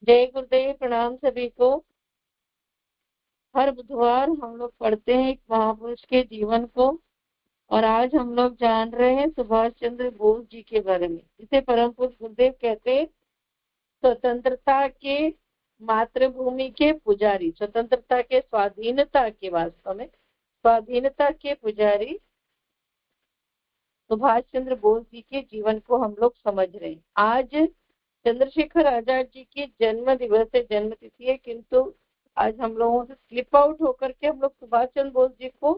जय गुरुदेव, प्रणाम सभी को। हर बुधवार हम लोग पढ़ते हैं एक महापुरुष के जीवन को, और आज हम लोग जान रहे हैं सुभाष चंद्र बोस जी के बारे में, जिसे परम पूज्य गुरुदेव कहते हैं स्वतंत्रता के मातृभूमि के पुजारी, स्वतंत्रता के स्वाधीनता के, वास्तव में स्वाधीनता के पुजारी सुभाष चंद्र बोस जी के जीवन को हम लोग समझ रहे हैं। आज चंद्रशेखर आजाद जी की जन्म दिवस है, जन्म तिथि है, किंतु आज हम लोगों से स्लिप आउट होकर के हम लोग सुभाष चंद्र बोस जी को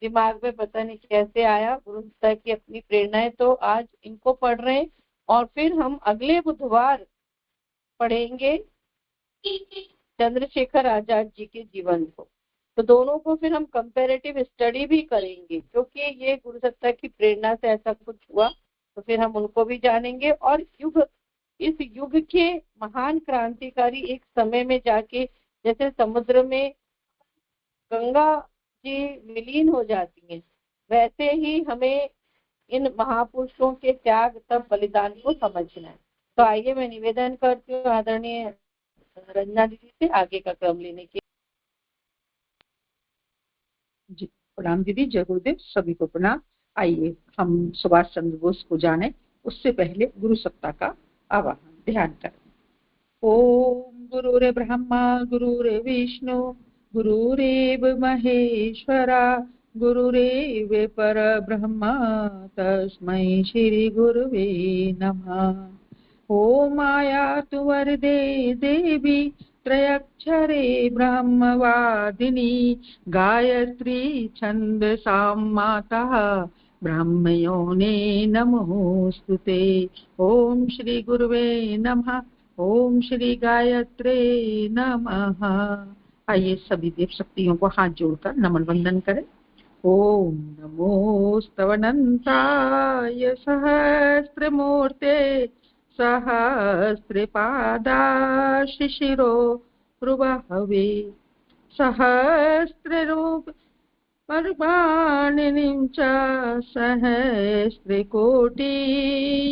दिमाग में पता नहीं कैसे आया, गुरुता की अपनी प्रेरणाएं, तो आज इनको पढ़ रहे हैं। और फिर हम अगले बुधवार पढ़ेंगे चंद्रशेखर आजाद जी के जीवन को। तो दोनों को फिर हम कंपैरेटिव स्टडी भी करेंगे, क्योंकि ये गुरु सत्ता की प्रेरणा से ऐसा कुछ हुआ, तो फिर हम उनको भी जानेंगे। और इस युग के महान क्रांतिकारी एक समय में जाके, जैसे समुद्र में गंगा जी विलीन हो जाती हैं, वैसे ही हमें इन महापुरुषों के त्याग तप बलिदान को समझना है। तो आइए मैं निवेदन करती हूँ आदरणीय रंजना दीदी से आगे का क्रम लेने के। जी प्रणाम दीदी, जय गुरुदेव, सभी को प्रणाम। आइए हम सुभाष चंद्र बोस को जाने, उससे पहले गुरु सत्ता का आवाहन ध्यान करें। ओम गुरुरे ब्रह्मा गुरुरे विष्णु गुरुरेव महेश्वरा गुरुरेव पर ब्रह्मा तस्मै श्री गुरुवे नमः। ओम आयातु वरदे देवी त्रयक्षरे ब्रह्मवादिनी गायत्री छन्दसां माता ब्रह्मयोने नमोस्तुते। ओम श्री गुरुवे नमः। ओम श्री गायत्रे नमः। आइए सभी देव शक्तियों को हाथ जोड़कर नमन वंदन करें। ओम नमोस्तवनंताय सहस्त्रमूर्ते सहस्रपादा शिशिरो रुबहवे सहस्ररूप परमाणिनीं च सहस्रकोटि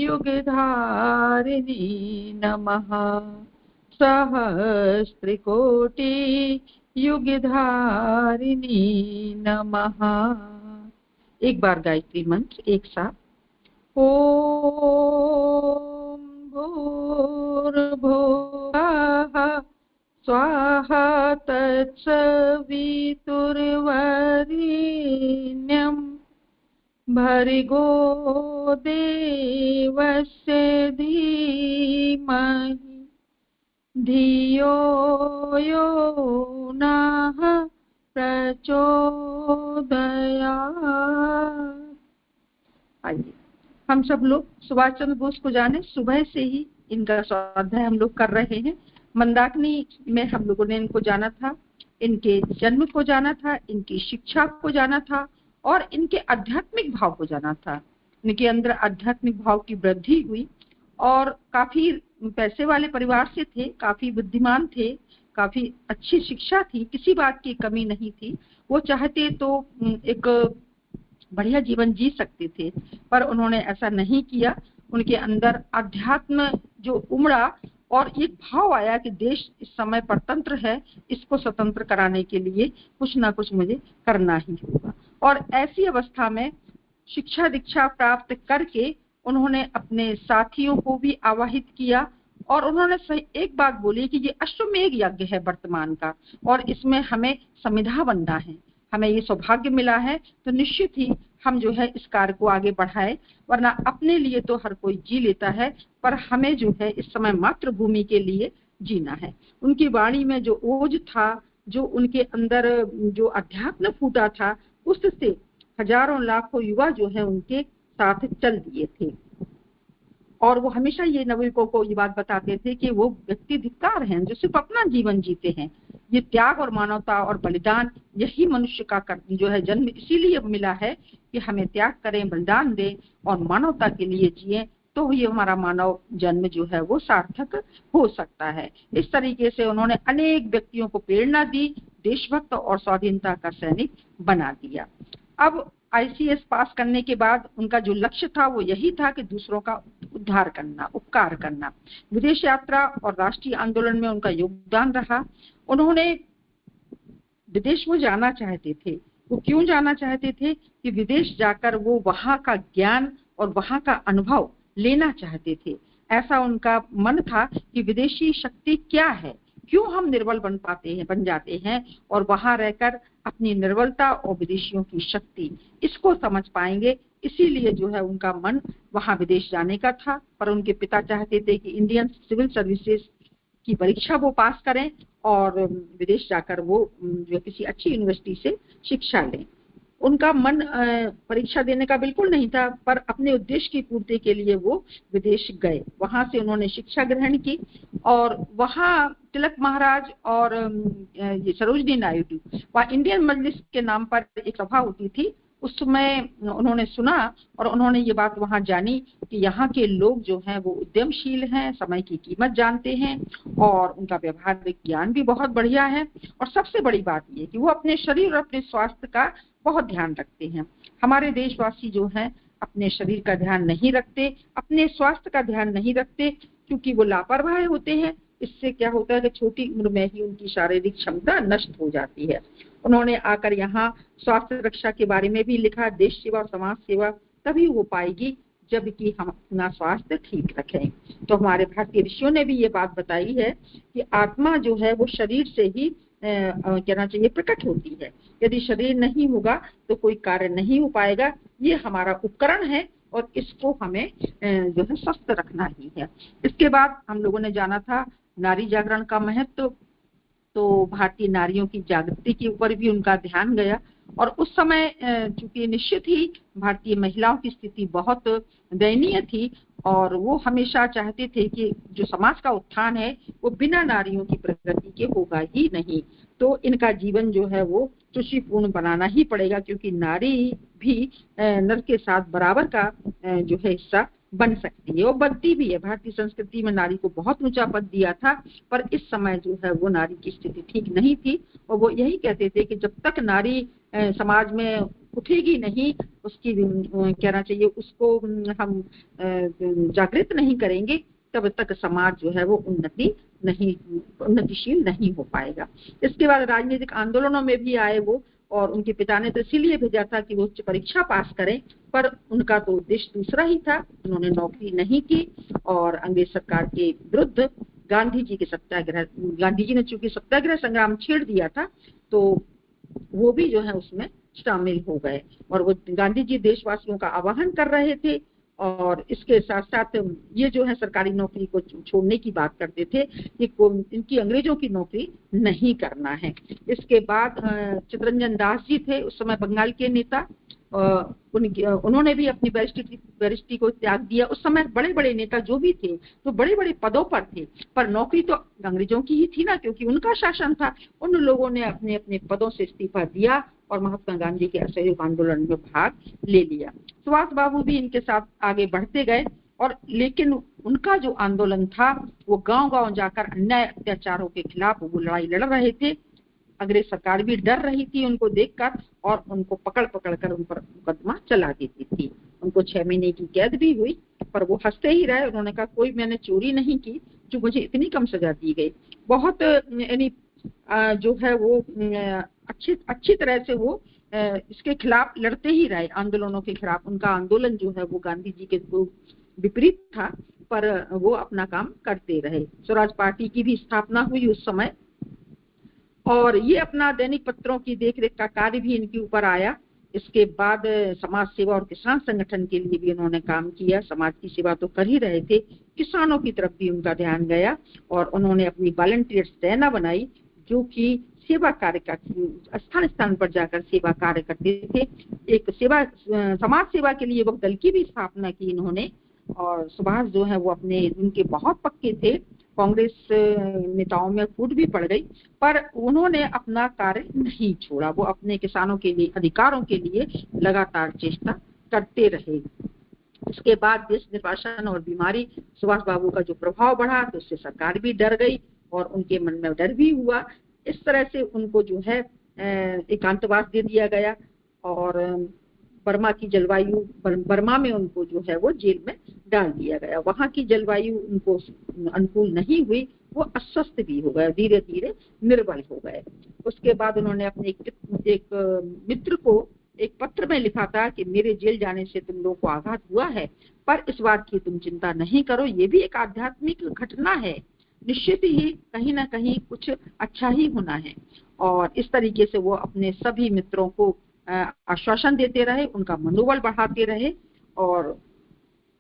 युगधारिणी नमः। सहस्रकोटि युगधारिणी नमः। एक बार गायत्री मंत्र एक साथ। ओम भूर्भुवः स्वाहा तत्सवितुर्वरेण्यं भर्गो देवस्य धीमहि धियो यो नः प्रचोदयात्। आइए हम सब लोग सुभाष चंद्र बोस को जाने। सुबह से ही इनका स्वाध्याय हम लोग कर रहे हैं। मंदाकिनी में हम लोगों ने इनको जाना था, इनके जन्म को जाना था, इनकी शिक्षा को जाना था और इनके आध्यात्मिक भाव को जाना था। इनके अंदर आध्यात्मिक भाव की वृद्धि हुई और काफी पैसे वाले परिवार से थे, काफी बुद्धिमान थे, काफी अच्छी शिक्षा थी, किसी बात की कमी नहीं थी। वो चाहते तो एक बढ़िया जीवन जी सकते थे, पर उन्होंने ऐसा नहीं किया। उनके अंदर अध्यात्म जो उमड़ा और एक भाव आया कि देश इस समय परतंत्र है, इसको स्वतंत्र कराने के लिए कुछ ना कुछ मुझे करना ही होगा। और ऐसी अवस्था में शिक्षा दीक्षा प्राप्त करके उन्होंने अपने साथियों को भी आवाहित किया और उन्होंने सही एक बात बोली कि ये अश्वमेध यज्ञ है वर्तमान का, और इसमें हमें समिधा बनना है, हमें ये सौभाग्य मिला है, तो निश्चित ही हम जो है इस कार्य को आगे बढ़ाएं। वरना अपने लिए तो हर कोई जी लेता है, पर हमें जो है इस समय मातृभूमि के लिए जीना है। उनकी वाणी में जो ओज था, जो उनके अंदर जो अध्यात्म फूटा था, उससे हजारों लाखों युवा जो है उनके साथ चल दिए थे। और वो हमेशा ये नवयुवकों को ये बात बताते थे कि वो व्यक्ति धिक्कार हैं जो सिर्फ अपना जीवन जीते हैं। ये त्याग और मानवता और बलिदान, यही मनुष्य का जो है जन्म इसीलिए मिला है कि हमें त्याग करें, बलिदान दें और मानवता के लिए जिए, तो ये हमारा मानव जन्म जो है वो सार्थक हो सकता है। इस तरीके से उन्होंने अनेक व्यक्तियों को प्रेरणा दी, देशभक्त और स्वाधीनता का सैनिक बना दिया। अब ICS पास करने के बाद उनका जो लक्ष्य था वो यही था कि दूसरों का उद्धार करना, उपकार करना। विदेश यात्रा और राष्ट्रीय आंदोलन में उनका योगदान रहा। उन्होंने विदेश में जाना चाहते थे। वो क्यों जाना चाहते थे? कि विदेश जाकर वो वहां का ज्ञान और वहां का अनुभव लेना चाहते थे। ऐसा उनका मन था कि विदेशी शक्ति क्या है, क्यों हम निर्बल बन जाते हैं, और वहां रहकर अपनी निर्बलता और विदेशियों की शक्ति इसको समझ पाएंगे। इसीलिए जो है उनका मन वहां विदेश जाने का था। पर उनके पिता चाहते थे कि इंडियन सिविल सर्विसेज की परीक्षा वो पास करें और विदेश जाकर वो जो किसी अच्छी यूनिवर्सिटी से शिक्षा लें। उनका मन परीक्षा देने का बिल्कुल नहीं था, पर अपने उद्देश्य की पूर्ति के लिए वो विदेश गए। वहां से उन्होंने शिक्षा ग्रहण की और वहां तिलक महाराज और ये सरोजनी नायडू, वहां इंडियन मजलिस के नाम पर एक सभा होती थी, उसमें उन्होंने सुना और उन्होंने ये बात वहां जानी कि यहाँ के लोग जो हैं वो उद्यमशील हैं, समय की कीमत जानते हैं और उनका व्यवहारिक ज्ञान भी बहुत बढ़िया है। और सबसे बड़ी बात ये कि वो अपने शरीर और अपने स्वास्थ्य का बहुत ध्यान रखते हैं। हमारे देशवासी जो हैं अपने शरीर का ध्यान नहीं रखते, अपने स्वास्थ्य का ध्यान नहीं रखते, क्योंकि वो लापरवाह होते हैं। इससे क्या होता है कि छोटी उम्र में ही उनकी शारीरिक क्षमता नष्ट हो जाती है। उन्होंने आकर यहाँ स्वास्थ्य रक्षा के बारे में भी लिखा, देश सेवा और समाज सेवा तभी हो पाएगी जबकि हम अपना स्वास्थ्य ठीक रखें। तो हमारे भारतीय ऋषियों ने भी ये बात बताई है कि आत्मा जो है वो शरीर से ही कहना चाहिए प्रकट होती है। यदि शरीर नहीं होगा तो कोई कार्य नहीं हो पाएगा। ये हमारा उपकरण है और इसको हमें जो है स्वस्थ रखना ही है। इसके बाद हम लोगों ने जाना था नारी जागरण का महत्व। तो भारतीय नारियों की जागृति के ऊपर भी उनका ध्यान गया और उस समय चूंकि निश्चित ही भारतीय महिलाओं की स्थिति बहुत दयनीय थी और वो हमेशा चाहते थे कि जो समाज का उत्थान है वो बिना नारियों की प्रगति के होगा ही नहीं। तो इनका जीवन जो है वो सुशीपूर्ण बनाना ही पड़ेगा, क्योंकि नारी भी नर के साथ बराबर का जो है हिस्सा बन सकती है और बनती भी है। भारतीय संस्कृति में नारी को बहुत ऊंचा पद दिया था, पर इस समय जो है वो नारी की स्थिति ठीक नहीं थी और वो यही कहते थे कि जब तक नारी समाज में उठेगी नहीं, उसकी कहना चाहिए उसको हम जागृत नहीं करेंगे, तब तक समाज जो है वो उन्नतिशील नहीं हो पाएगा। इसके बाद राजनीतिक आंदोलनों में भी आए वो, और उनके पिता ने तो इसीलिए भेजा था कि वो उच्च परीक्षा पास करें, पर उनका तो उद्देश्य दूसरा ही था। उन्होंने नौकरी नहीं की और अंग्रेज सरकार के विरुद्ध गांधी जी ने चूंकि सत्याग्रह संग्राम छेड़ दिया था तो वो भी जो है उसमें शामिल हो गए और वो गांधी जी देशवासियों का आह्वान कर रहे थे और इसके साथ साथ ये जो है सरकारी नौकरी को छोड़ने की बात करते थे कि इनकी अंग्रेजों की नौकरी नहीं करना है। इसके बाद चित्तरंजन दास जी थे उस समय बंगाल के नेता, उन्होंने भी अपनी बैरिस्ट्री को त्याग दिया। उस समय बड़े बड़े नेता जो भी थे तो बड़े बड़े पदों पर थे, पर नौकरी तो अंग्रेजों की ही थी ना, क्योंकि उनका शासन था। उन लोगों ने अपने अपने पदों से इस्तीफा दिया और महात्मा गांधी के असहयोग आंदोलन में भाग ले लिया। सुभाष बाबू भी इनके साथ आगे बढ़ते गए और लेकिन उनका जो आंदोलन था वो गांव-गांव जाकर अन्याय अत्याचारों के खिलाफ वो लड़ाई लड़ रहे थे। अंग्रेज सरकार भी डर रही थी उनको देखकर और उनको पकड़ कर उन पर मुकदमा चला देती थी। उनको 6 महीने की कैद भी हुई, पर वो हंसते ही रहे। उन्होंने कहा कोई मैंने चोरी नहीं की जो मुझे इतनी कम सजा दी गई। बहुत यानी जो है वो अच्छी तरह से वो इसके खिलाफ लड़ते ही रहे, आंदोलनों के खिलाफ। उनका आंदोलन जो है वो गांधी जी के विपरीत था, पर वो अपना काम करते रहे। स्वराज पार्टी की भी स्थापना हुई उस समय और ये अपना दैनिक पत्रों की देखरेख का कार्य भी इनके ऊपर आया। इसके बाद समाज सेवा और किसान संगठन के लिए भी उन्होंने काम किया। समाज की सेवा तो कर ही रहे थे, किसानों की तरफ भी उनका ध्यान गया और उन्होंने अपनी वॉलंटियर सेना बनाई जो कि सेवा कार्य का स्थान स्थान पर जाकर सेवा कार्य करते थे। एक समाज सेवा के लिए वो दल की भी स्थापना की इन्होंने। और सुभाष जो है वो अपने उनके बहुत पक्के थे, कांग्रेस नेताओं में फूट भी पड़ गई, पर उन्होंने अपना कार्य नहीं छोड़ा। वो अपने किसानों के लिए अधिकारों के लिए लगातार चेष्टा करते रहे। इसके बाद देश निर्वासन और बीमारी, सुभाष बाबू का जो प्रभाव बढ़ा तो उससे सरकार भी डर गई और उनके मन में डर भी हुआ। इस तरह से उनको जो है एकांतवास दे दिया गया और बर्मा की जलवायु, बर्मा में उनको जो है वो जेल में डाल दिया गया। वहां की जलवायु उनको अनुकूल नहीं हुई, वो अस्वस्थ भी हो गए, धीरे धीरे निर्बल हो गए। उसके बाद उन्होंने अपने एक मित्र को एक पत्र में लिखा था कि मेरे जेल जाने से तुम लोगों को आघात हुआ है, पर इस बात की तुम चिंता नहीं करो, ये भी एक आध्यात्मिक घटना है, निश्चित ही कहीं ना कहीं कुछ अच्छा ही होना है। और इस तरीके से वो अपने सभी मित्रों को आश्वासन देते रहे, उनका मनोबल बढ़ाते रहे। और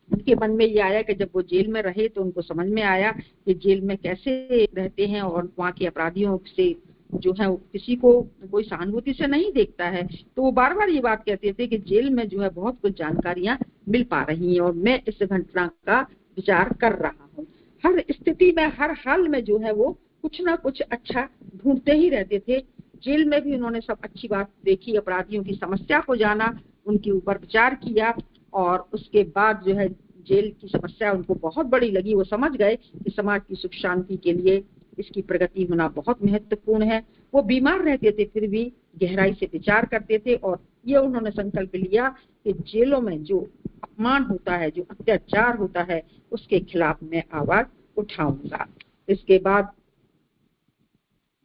उनके मन में ये आया कि जब वो जेल में रहे तो उनको समझ में आया कि जेल में कैसे रहते हैं और वहाँ के अपराधियों से जो है किसी को कोई सहानुभूति से नहीं देखता है। तो वो बार बार ये बात कहते थे कि जेल में जो है बहुत कुछ जानकारियां मिल पा रही हैं और मैं इस घटना का विचार कर रहा हूँ। हर स्थिति में, हर हाल में जो है वो कुछ ना कुछ अच्छा ढूंढते ही रहते थे। जेल में भी उन्होंने सब अच्छी बात देखी, अपराधियों की समस्या को जाना, उनके ऊपर विचार किया और उसके बाद जो है जेल की समस्या उनको बहुत बड़ी लगी। वो समझ गए कि समाज की सुख शांति के लिए इसकी प्रगति होना बहुत महत्वपूर्ण है। वो बीमार रहते थे फिर भी गहराई से विचार करते थे और ये उन्होंने संकल्प लिया कि जेलों में जो अपमान होता है, जो अत्याचार होता है, उसके खिलाफ मैं आवाज उठाऊंगा। इसके बाद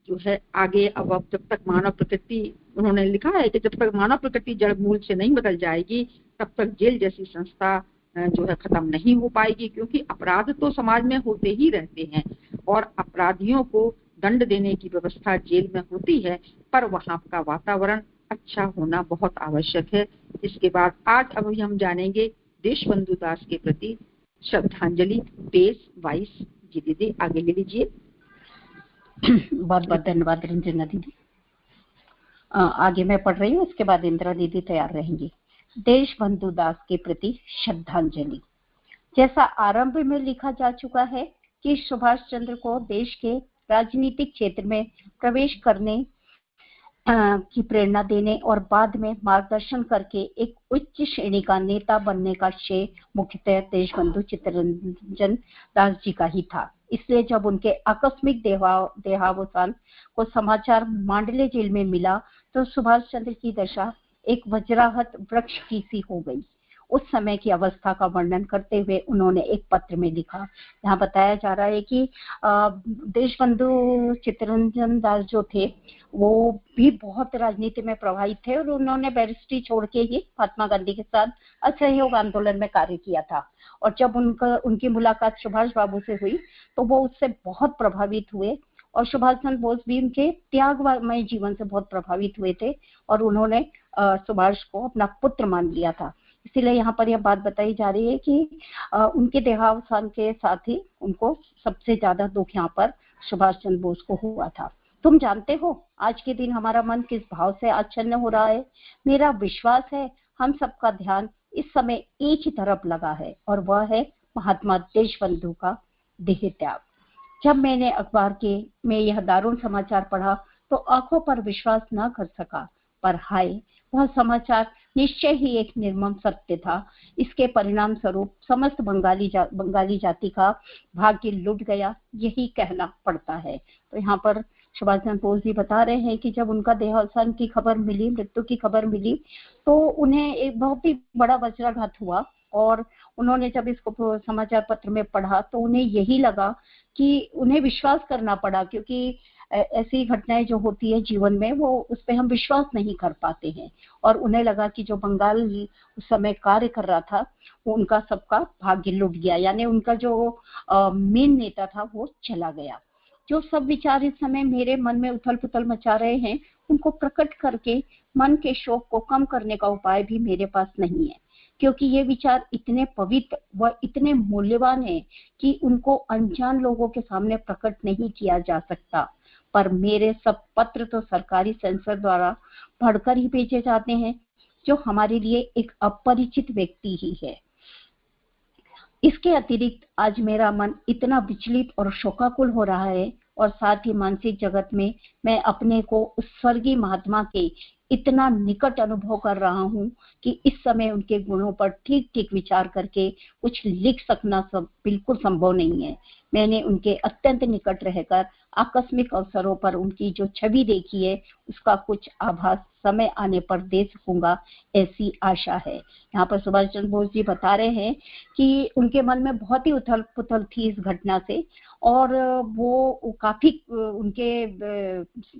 जो है आगे अब जब तक मानव प्रकृति, उन्होंने लिखा है कि जब तक मानव प्रकृति जड़ मूल से नहीं बदल जाएगी तब तक जेल जैसी संस्था जो है खत्म नहीं हो पाएगी, क्योंकि अपराध तो समाज में होते ही रहते हैं और अपराधियों को दंड देने की व्यवस्था जेल में होती है, पर वहां का वातावरण अच्छा होना बहुत आवश्यक है। इसके बाद आज अभी हम जानेंगे देशबंधु दास के प्रति श्रद्धांजलि। पेज 22 जी दीदी आगे ले लीजिए। बहुत बहुत धन्यवाद रंजना दीदी। आगे मैं पढ़ रही हूँ, उसके बाद इंदिरा दीदी तैयार रहेंगी। देशबंधु दास के प्रति श्रद्धांजलि। जैसा आरंभ में लिखा जा चुका है कि सुभाष चंद्र को देश के राजनीतिक क्षेत्र में प्रवेश करने की प्रेरणा देने और बाद में मार्गदर्शन करके एक उच्च श्रेणी का नेता बनने का श्रेय मुख्यतः देशबंधु चित्तरंजन दास जी का ही था। इसलिए जब उनके आकस्मिक देहावसान को समाचार मांडले जेल में मिला तो सुभाष चंद्र की दशा एक वज्राहत वृक्ष की सी हो गई। उस समय की अवस्था का वर्णन करते हुए उन्होंने एक पत्र में लिखा। यहाँ बताया जा रहा है कि देशबंधु चित्तरंजन दास जो थे वो भी बहुत राजनीति में प्रभावित थे और उन्होंने बैरिस्ट्री छोड़ के ही महात्मा गांधी के साथ असहयोग आंदोलन में कार्य किया था। और जब उनकी मुलाकात सुभाष बाबू से हुई तो वो उससे बहुत प्रभावित हुए और सुभाष चंद्र बोस भी उनके त्यागमय जीवन से बहुत प्रभावित हुए थे और उन्होंने सुभाष को अपना पुत्र मान लिया था। इसीलिए यहाँ पर यह बात बताई जा रही है कि उनके देहावसान के साथ ही उनको सबसे ज्यादा दुख यहाँ पर सुभाष चंद्र बोस को हुआ था। तुम जानते हो आज के दिन हमारा मन किस भाव से आच्छन्न हो रहा है। मेरा विश्वास है हम सबका ध्यान इस समय एक ही तरफ लगा है और वह है महात्मा देशबंधु का देह त्याग। जब मैंने अखबार में यह दारुण समाचार पढ़ा तो आंखों पर विश्वास न कर सका, पर हाय वह समाचार निश्चय ही एक निर्मम सत्य था। इसके परिणाम स्वरूप समस्त बंगाली जाति का भाग्य लुट गया, यही कहना पड़ता है। तो यहाँ पर सुभाष चंद्र बोस जी बता रहे हैं कि जब उनका देहावसान की खबर मिली, मृत्यु की खबर मिली, तो उन्हें एक बहुत ही बड़ा वज्राघात हुआ और उन्होंने जब इसको समाचार पत्र में पढ़ा तो उन्हें यही लगा कि उन्हें विश्वास करना पड़ा, क्योंकि ऐसी घटनाएं जो होती है जीवन में वो उस पर हम विश्वास नहीं कर पाते हैं। और उन्हें लगा कि जो बंगाल उस समय कार्य कर रहा था वो उनका सबका भाग्य लुट गया, यानी उनका जो मेन नेता था वो चला गया। जो सब विचार इस समय मेरे मन में उथल पुथल मचा रहे हैं उनको प्रकट करके मन के शोक को कम करने का उपाय भी मेरे पास नहीं है, क्योंकि ये विचार इतने पवित्र व इतने मूल्यवान हैं कि उनको अनजान लोगों के सामने प्रकट नहीं किया जा सकता। पर मेरे सब पत्र तो सरकारी सेंसर द्वारा पढ़कर ही भेजे जाते हैं, जो हमारे लिए एक अपरिचित व्यक्ति ही है। इसके अतिरिक्त आज मेरा मन इतना विचलित और शोकाकुल हो रहा है और साथ ही मानसिक जगत में मैं अपने को उस स्वर्गीय महात्मा के इतना निकट अनुभव कर रहा हूँ कि इस समय उनके गुणों पर ठीक ठीक विचार करके कुछ लिख सकना सब बिल्कुल संभव नहीं है। मैंने उनके अत्यंत निकट रहकर आकस्मिक अवसरों पर उनकी जो छवि देखी है उसका कुछ आभास समय आने पर दे सकूंगा, ऐसी आशा है। यहाँ पर सुभाष चंद्र बोस जी बता रहे हैं कि उनके मन में बहुत ही उथल पुथल थी इस घटना से, और वो काफी उनके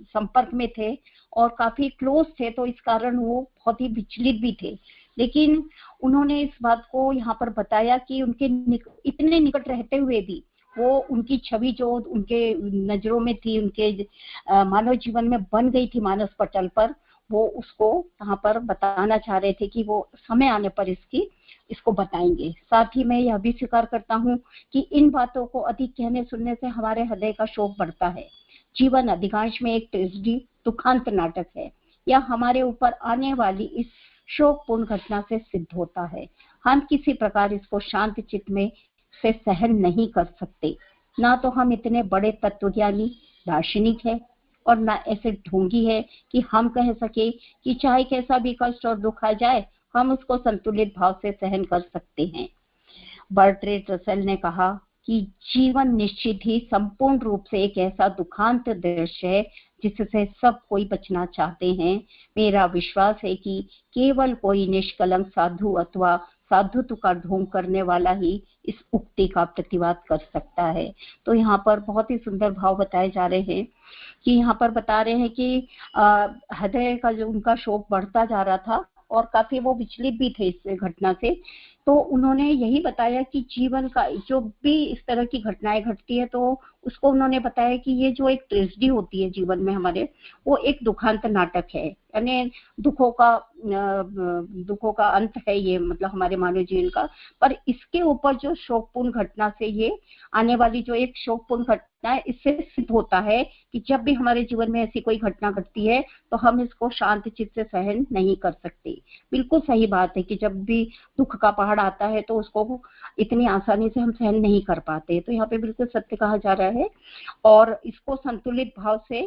संपर्क में थे और काफी क्लोज थे, तो इस कारण वो बहुत ही विचलित भी थे। लेकिन उन्होंने इस बात को यहाँ पर बताया कि उनके इतने निकट रहते हुए भी वो उनकी छवि जो उनके नजरों में थी, उनके मानव जीवन में बन गई थी मानस पटल पर, वो उसको यहाँ पर बताना चाह रहे थे कि वो समय आने पर इसको बताएंगे। साथ ही मैं यह भी स्वीकार करता हूँ कि इन बातों को अधिक कहने सुनने से हमारे हृदय का शोक बढ़ता है। जीवन अधिकांश में एक ट्रेजेडी, दुखांत नाटक है। यह हमारे ऊपर आने वाली इस शोकपूर्ण घटना से सिद्ध होता है। हम किसी प्रकार इसको शांत चित्त में से सहन नहीं कर सकते। ना तो हम इतने बड़े तत्वज्ञानी दार्शनिक है और ना ऐसे ढोंगी है कि हम कह सके कि चाहे कैसा भी कष्ट और दुख आ जाए हम उसको संतुलित भाव से सहन कर सकते हैं। बर्ट्रेड रसेल ने कहा कि जीवन निश्चित ही संपूर्ण रूप से एक ऐसा दुखांत दृश्य है जिससे सब कोई बचना चाहते हैं। मेरा विश्वास है कि केवल कोई निष्कलंक साधु अथवा साधुत्व का ढोंग करने वाला ही इस उक्ति का प्रतिवाद कर सकता है। तो यहाँ पर बहुत ही सुंदर भाव बताए जा रहे हैं कि यहाँ पर बता रहे हैं कि हृदय का जो उनका शोक बढ़ता जा रहा था और काफी वो विचलित भी थे इस घटना से। तो उन्होंने यही बताया कि जीवन का जो भी इस तरह की घटनाएं घटती है तो उसको उन्होंने बताया कि ये जो एक ट्रेजेडी होती है जीवन में हमारे, वो एक दुखांत नाटक है, यानी दुखों का अंत है ये, मतलब हमारे मानव जीवन का। पर इसके ऊपर जो शोकपूर्ण घटना से ये आने वाली जो एक शोकपूर्ण घटना है, इससे सिद्ध होता है कि जब भी हमारे जीवन में ऐसी कोई घटना घटती है तो हम इसको शांत चित्त से सहन नहीं कर सकते। बिल्कुल सही बात है कि जब भी दुख का पहाड़ आता है तो उसको इतनी आसानी से हम सहन नहीं कर पाते। तो यहाँ पे बिल्कुल सत्य कहा जा रहा है और इसको संतुलित भाव से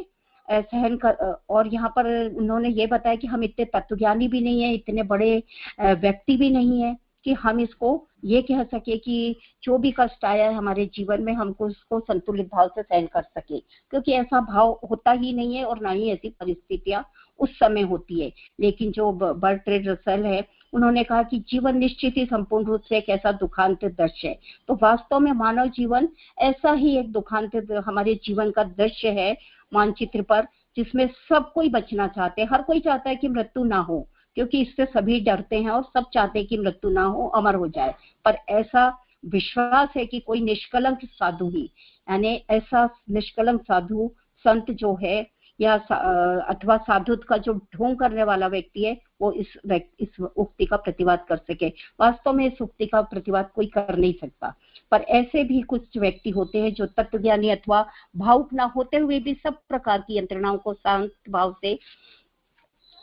सहन कर। और यहाँ पर उन्होंने ये बताया कि हम इतने तत्वज्ञानी भी नहीं है, इतने बड़े व्यक्ति भी नहीं है कि हम इसको ये कह सके कि जो भी कष्ट आया है हमारे जीवन में हमको उसको संतुलित भाव से सहन कर सके, क्योंकि ऐसा भाव होता ही नहीं है और ना ही ऐसी परिस्थितियां उस समय होती है। लेकिन जो बर्ट्रेड रसेल है उन्होंने कहा कि जीवन निश्चित ही संपूर्ण रूप से एक ऐसा दुखांत दृश्य है। तो वास्तव में मानव जीवन ऐसा ही एक दुखांत हमारे जीवन का दृश्य है मानचित्र पर, जिसमें सब कोई बचना चाहते हैं। हर कोई चाहता है कि मृत्यु ना हो, क्योंकि इससे सभी डरते हैं और सब चाहते हैं कि मृत्यु ना हो, अमर हो जाए। पर ऐसा विश्वास है कि कोई निष्कलंक साधु ही, यानी ऐसा निष्कलंक साधु संत जो है या अथवा साधुत्व का जो ढोंग करने वाला व्यक्ति है वो इस उक्ति का प्रतिवाद कर सके। वास्तव में इस उक्ति का प्रतिवाद कोई कर नहीं सकता, पर ऐसे भी कुछ व्यक्ति होते हैं जो तत्वज्ञानी अथवा भावुक ना होते हुए भी सब प्रकार की यंत्रणाओं को शांत भाव से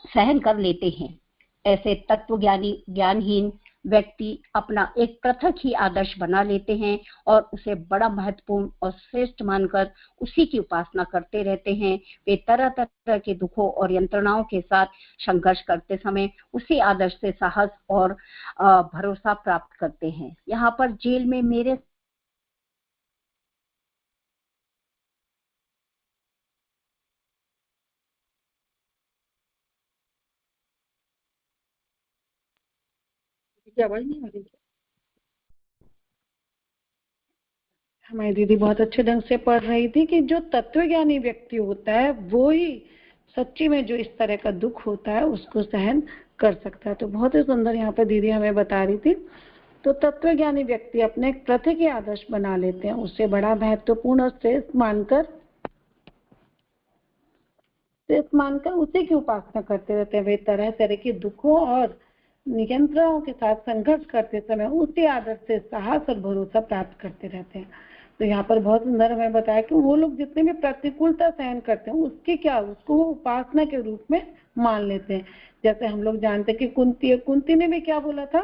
सहन कर लेते हैं। ऐसे तत्वज्ञानी ज्ञानहीन व्यक्ति अपना एक पृथक ही आदर्श बना लेते हैं और उसे बड़ा महत्वपूर्ण और श्रेष्ठ मानकर उसी की उपासना करते रहते हैं। वे तरह तरह के दुखों और यंत्रणाओं के साथ संघर्ष करते समय उसी आदर्श से साहस और भरोसा प्राप्त करते हैं। यहाँ पर जेल में मेरे आवाज नहीं आ रही? हमारी दीदी बहुत अच्छे ढंग से पढ़ रही थी कि जो तत्वज्ञानी व्यक्ति होता है वो ही सच्ची में जो इस तरह का दुख होता है उसको सहन कर सकता है। तो बहुत ही सुंदर यहाँ पर दीदी हमें बता रही थी। तो तत्वज्ञानी व्यक्ति अपने पृथक ही आदर्श बना लेते हैं, उससे बड़ा महत्वपूर्ण और श्रेष्ठ मानकर उसी की उपासना करते रहते हैं। वे तरह तरह के दुखों और नियंत्रणों के साथ संघर्ष करते समय उसी आदर्श से साहस और भरोसा प्राप्त करते रहते हैं। तो यहाँ पर बहुत सुंदर हमें बताया कि वो लोग जितने भी प्रतिकूलता सहन करते हैं उसको उपासना के रूप में मान लेते हैं। जैसे हम लोग जानते हैं कि कुंती ने भी क्या बोला था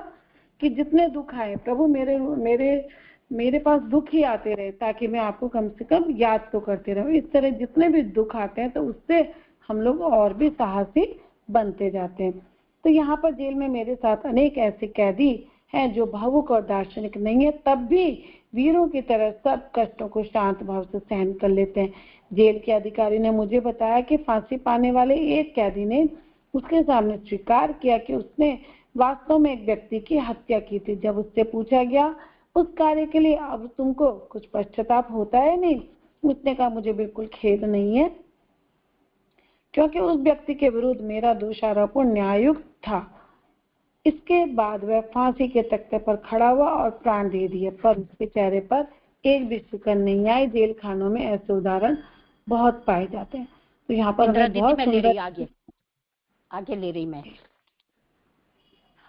कि जितने दुख आए प्रभु मेरे पास दुख ही आते रहे ताकि मैं आपको कम से कम याद तो करते रहूं। इस तरह जितने भी दुख आते हैं तो उससे हम लोग और भी साहसी बनते जाते हैं। तो यहाँ पर जेल में मेरे साथ अनेक ऐसे कैदी हैं जो भावुक और दार्शनिक नहीं है, तब भी वीरों की तरह सब कष्टों को शांत भाव से सहन कर लेते हैं। जेल के अधिकारी ने मुझे बताया कि फांसी पाने वाले एक कैदी ने उसके सामने स्वीकार किया कि उसने वास्तव में एक व्यक्ति की हत्या की थी। जब उससे पूछा गया उस कार्य के लिए अब तुमको कुछ पश्चाताप होता है नहीं, उसने कहा मुझे बिल्कुल खेद नहीं है, क्योंकि उस व्यक्ति के विरुद्ध मेरा दोषारोपण न्याययुक्त था। इसके बाद वह फांसी के तख्ते पर खड़ा हुआ और प्राण दे दिए, पर उसके चेहरे पर एक भी सिकन नहीं आई। जेल खानों में ऐसे उदाहरण बहुत पाए जाते हैं। तो यहाँ पर हमें बहुत सुंदर आगे ले रही मैं।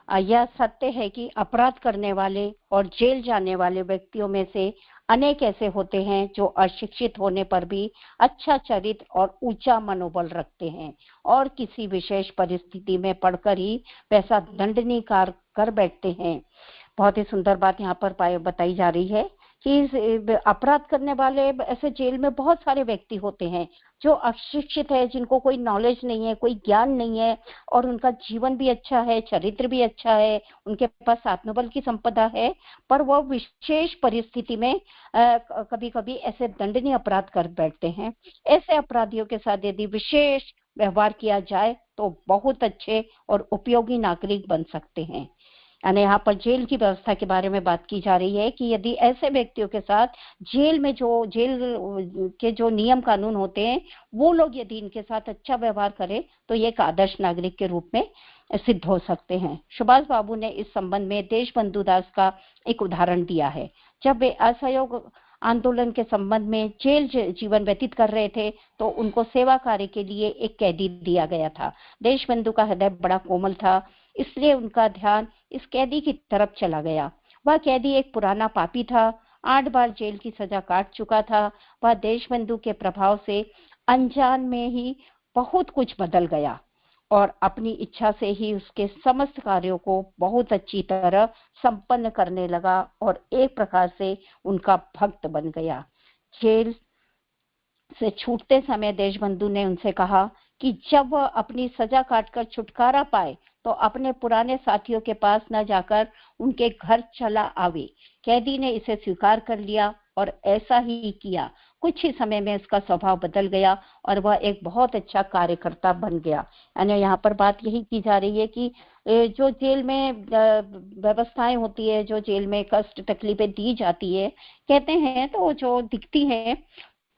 यह सत्य है कि अपराध करने वाले और जेल जाने वाले व्यक्तियों में से अनेक ऐसे होते हैं जो अशिक्षित होने पर भी अच्छा चरित्र और ऊंचा मनोबल रखते हैं और किसी विशेष परिस्थिति में पढ़कर ही वैसा दंडनीय कार्य कर बैठते हैं। बहुत ही सुंदर बात यहाँ पर बताई जा रही है कि अपराध करने वाले ऐसे जेल में बहुत सारे व्यक्ति होते हैं जो अशिक्षित है, जिनको कोई नॉलेज नहीं है, कोई ज्ञान नहीं है, और उनका जीवन भी अच्छा है, चरित्र भी अच्छा है, उनके पास आत्मबल की संपदा है, पर वह विशेष परिस्थिति में कभी कभी ऐसे दंडनीय अपराध कर बैठते हैं। ऐसे अपराधियों के साथ यदि विशेष व्यवहार किया जाए तो बहुत अच्छे और उपयोगी नागरिक बन सकते हैं। यानी यहाँ पर जेल की व्यवस्था के बारे में बात की जा रही है कि यदि ऐसे व्यक्तियों के साथ जेल के जो नियम कानून होते हैं वो लोग यदि इनके साथ अच्छा व्यवहार करें तो ये एक आदर्श नागरिक के रूप में सिद्ध हो सकते हैं। सुभाष बाबू ने इस संबंध में देशबंधु दास का एक उदाहरण दिया है। जब वे असहयोग आंदोलन के संबंध में जेल जीवन व्यतीत कर रहे थे तो उनको सेवा कार्य के लिए एक कैदी दिया गया था। देशबंधु का हृदय बड़ा कोमल था, इसलिए उनका ध्यान इस कैदी की तरफ चला गया। वह कैदी एक पुराना पापी था, 8 बार जेल की सजा काट चुका था। वह देशबंधु के प्रभाव से अनजान में ही बहुत कुछ बदल गया और अपनी इच्छा से ही उसके समस्त कार्यों को बहुत अच्छी तरह संपन्न करने लगा और एक प्रकार से उनका भक्त बन गया। जेल से छूटते समय देशबंधु ने उनसे कहा कि जब वह अपनी सजा काटकर छुटकारा पाए तो अपने पुराने साथियों के पास न जाकर उनके घर चला आवे। कैदी ने इसे स्वीकार कर लिया और ऐसा ही किया। कुछ ही समय में उसका स्वभाव बदल गया और वह एक बहुत अच्छा कार्यकर्ता बन गया। यानी यहाँ पर बात यही की जा रही है कि जो जेल में व्यवस्थाएं होती है, जो जेल में कष्ट तकलीफें दी जाती है, कहते हैं तो जो दिखती है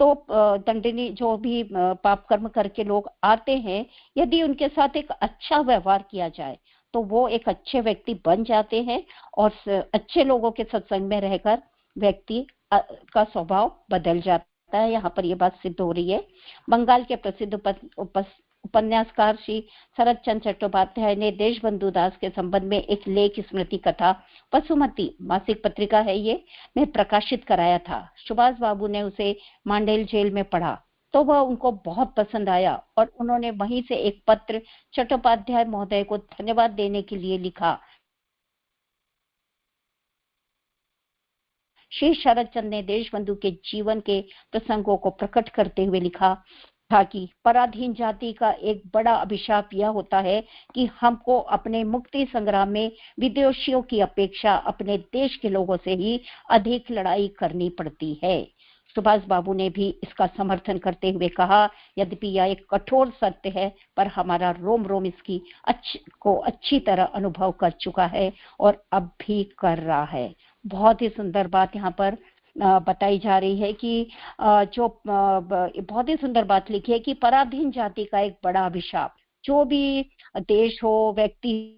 तो दंडनीय जो भी पाप कर्म करके लोग आते हैं, यदि उनके साथ एक अच्छा व्यवहार किया जाए तो वो एक अच्छे व्यक्ति बन जाते हैं और अच्छे लोगों के सत्संग में रहकर व्यक्ति का स्वभाव बदल जाता है। यहाँ पर ये बात सिद्ध हो रही है। बंगाल के प्रसिद्ध उपन्यासकार श्री शरद चंद्र चट्टोपाध्याय ने देशबंधु दास के संबंध में एक लेख स्मृति कथा वसुमती मासिक पत्रिका है ये में प्रकाशित कराया था। सुभाष बाबू ने उसे मांडेल जेल में पढ़ा तो वह उनको बहुत पसंद आया और उन्होंने वहीं से एक पत्र चट्टोपाध्याय महोदय को धन्यवाद देने के लिए लिखा। श्री शरद चंद्र ने देशबंधु के जीवन के प्रसंगों को प्रकट करते हुए लिखा था कि पराधीन जाति का एक बड़ा अभिशाप यह होता है कि हमको अपने मुक्ति संग्राम में विदेशियों की अपेक्षा अपने देश के लोगों से ही अधिक लड़ाई करनी पड़ती है। सुभाष बाबू ने भी इसका समर्थन करते हुए कहा, यद्यपि यह एक कठोर सत्य है पर हमारा रोम रोम इसकी अच्छी तरह अनुभव कर चुका है और अब भी कर रहा है। बहुत ही सुंदर बात यहाँ पर बताई जा रही है कि जो बहुत ही सुंदर बात लिखी है कि पराधीन जाति का एक बड़ा अभिशाप, जो भी देश हो, व्यक्ति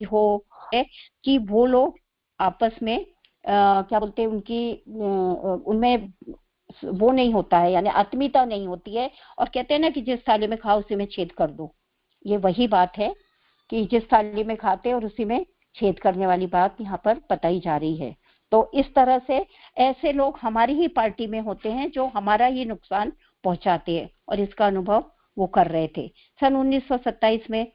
हो, कि वो लोग आपस में क्या बोलते हैं, उनमें वो नहीं होता है, यानी आत्मीयता नहीं होती है। और कहते हैं ना कि जिस थाली में खाओ उसी में छेद कर दो। ये वही बात है कि जिस थाली में खाते और उसी में छेद करने वाली बात यहाँ पर बताई जा रही है। तो इस तरह से ऐसे लोग हमारी ही पार्टी में होते हैं जो हमारा ही नुकसान पहुंचाते हैं और इसका अनुभव वो कर रहे थे। सन 1927 में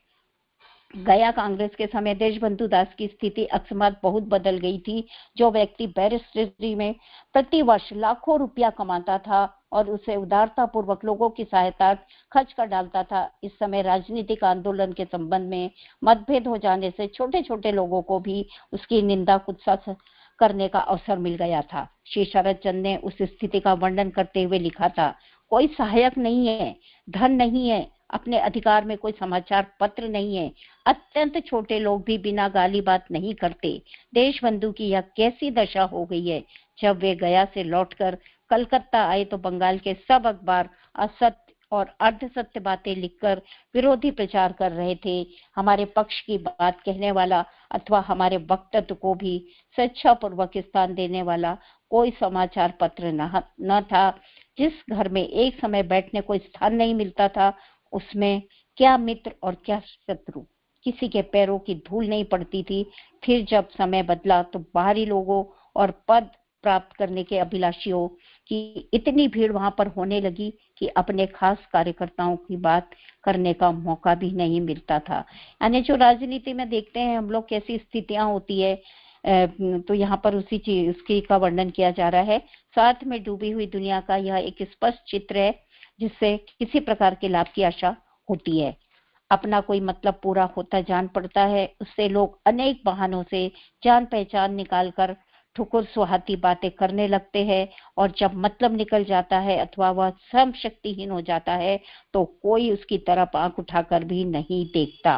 गया कांग्रेस के समय देशबंधु दास की स्थिति अकस्मात बहुत बदल गई थी। जो व्यक्ति बैरिस्टरी में प्रति वर्ष लाखों रुपया कमाता था और उसे उदारता पूर्वक लोगों की सहायता खर्च कर डालता था, इस समय राजनीतिक आंदोलन के संबंध में मतभेद हो जाने से छोटे छोटे लोगों को भी उसकी निंदा कुत्सा करने का अवसर मिल गया था। श्री शरद चंद्र ने उस स्थिति का वर्णन करते हुए लिखा था, कोई सहायक नहीं है, धन नहीं है, अपने अधिकार में कोई समाचार पत्र नहीं है, अत्यंत छोटे लोग भी बिना गाली बात नहीं करते। देशबंधु की यह कैसी दशा हो गई है। जब वे गया से लौटकर कलकत्ता आए तो बंगाल के सब अखबार असत्य और अर्ध सत्य बातें लिखकर विरोधी प्रचार कर रहे थे। हमारे पक्ष की बात कहने वाला अथवा हमारे वक्तव्य को भी स्वेच्छापूर्वक स्थान देने वाला कोई समाचार पत्र न था। जिस घर में एक समय बैठने को स्थान नहीं मिलता था, उसमें क्या मित्र और क्या शत्रु, किसी के पैरों की धूल नहीं पड़ती थी। फिर जब समय बदला तो बाहरी लोगों और पद प्राप्त करने के अभिलाषियों की इतनी भीड़ वहां पर होने लगी कि अपने खास कार्यकर्ताओं की बात करने का मौका भी नहीं मिलता था। यानी जो राजनीति में देखते हैं हम लोग कैसी स्थितियां होती है, तो यहाँ पर उसी चीज उसकी का वर्णन किया जा रहा है। स्वार्थ में डूबी हुई दुनिया का यह एक स्पष्ट चित्र है जिससे किसी प्रकार के लाभ की आशा होती है। अपना कोई मतलब पूरा होता जान पड़ता है, उससे लोग अनेक बहानों से जान पहचान निकालकर ठुकुर सुहाती बातें करने लगते हैं और जब मतलब निकल जाता है अथवा वह स्वयं शक्तिहीन हो जाता है तो कोई उसकी तरफ आंख उठाकर भी नहीं देखता।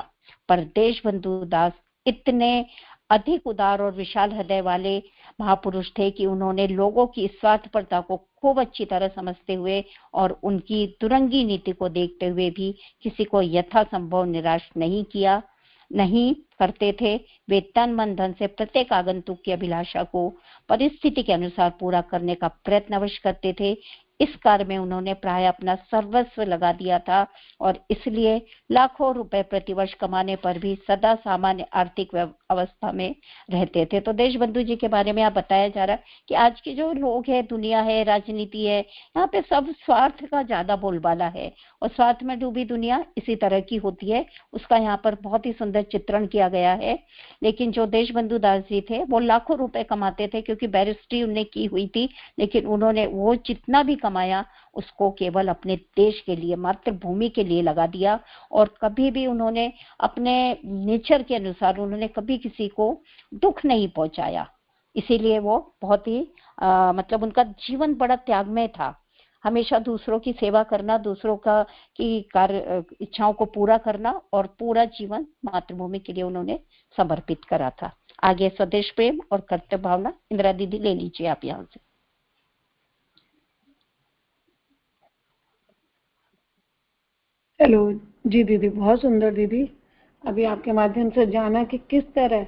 पर देशबंधु दास इतने अधिक उदार और विशाल हृदय वाले महापुरुष थे कि उन्होंने लोगों की स्वार्थपरता को खूब अच्छी तरह समझते हुए और उनकी दुरंगी नीति को देखते हुए भी किसी को यथासंभव निराश नहीं करते थे। वे तन मन धन से प्रत्येक आगंतुक की अभिलाषा को परिस्थिति के अनुसार पूरा करने का प्रयत्न अवश्य करते थे। इस कार्य में उन्होंने प्राय अपना सर्वस्व लगा दिया था और इसलिए लाखों रुपए प्रतिवर्ष कमाने पर भी सदा सामान्य आर्थिक अवस्था में रहते थे। तो देशबंधु जी के बारे में आप बताया जा रहा है कि आज के जो लोग है, दुनिया है, राजनीति है, यहाँ पे सब स्वार्थ का ज्यादा बोलबाला है और स्वार्थ में डूबी दुनिया इसी तरह की होती है। उसका यहाँ पर बहुत ही सुंदर चित्रण किया गया है। लेकिन जो देशबंधु दास जी थे वो लाखों रुपए कमाते थे क्योंकि बैरिस्ट्री उन्हें की हुई थी, लेकिन उन्होंने वो जितना भी कमाया उसको केवल अपने देश के लिए, मातृभूमि के लिए लगा दिया और कभी भी उन्होंने अपने नेचर के अनुसार उन्होंने कभी किसी को दुख नहीं पहुंचाया। इसीलिए वो बहुत ही मतलब उनका जीवन बड़ा त्यागमय था। हमेशा दूसरों की सेवा करना, दूसरों का की कार्य इच्छाओं को पूरा करना और पूरा जीवन मातृभूमि के लिए उन्होंने समर्पित करा था। आगे स्वदेश प्रेम और कर्तव्य भावना, इंदिरा दीदी ले लीजिए आप यहाँ से। हेलो जी दीदी, बहुत सुंदर दीदी। अभी आपके माध्यम से जाना कि किस तरह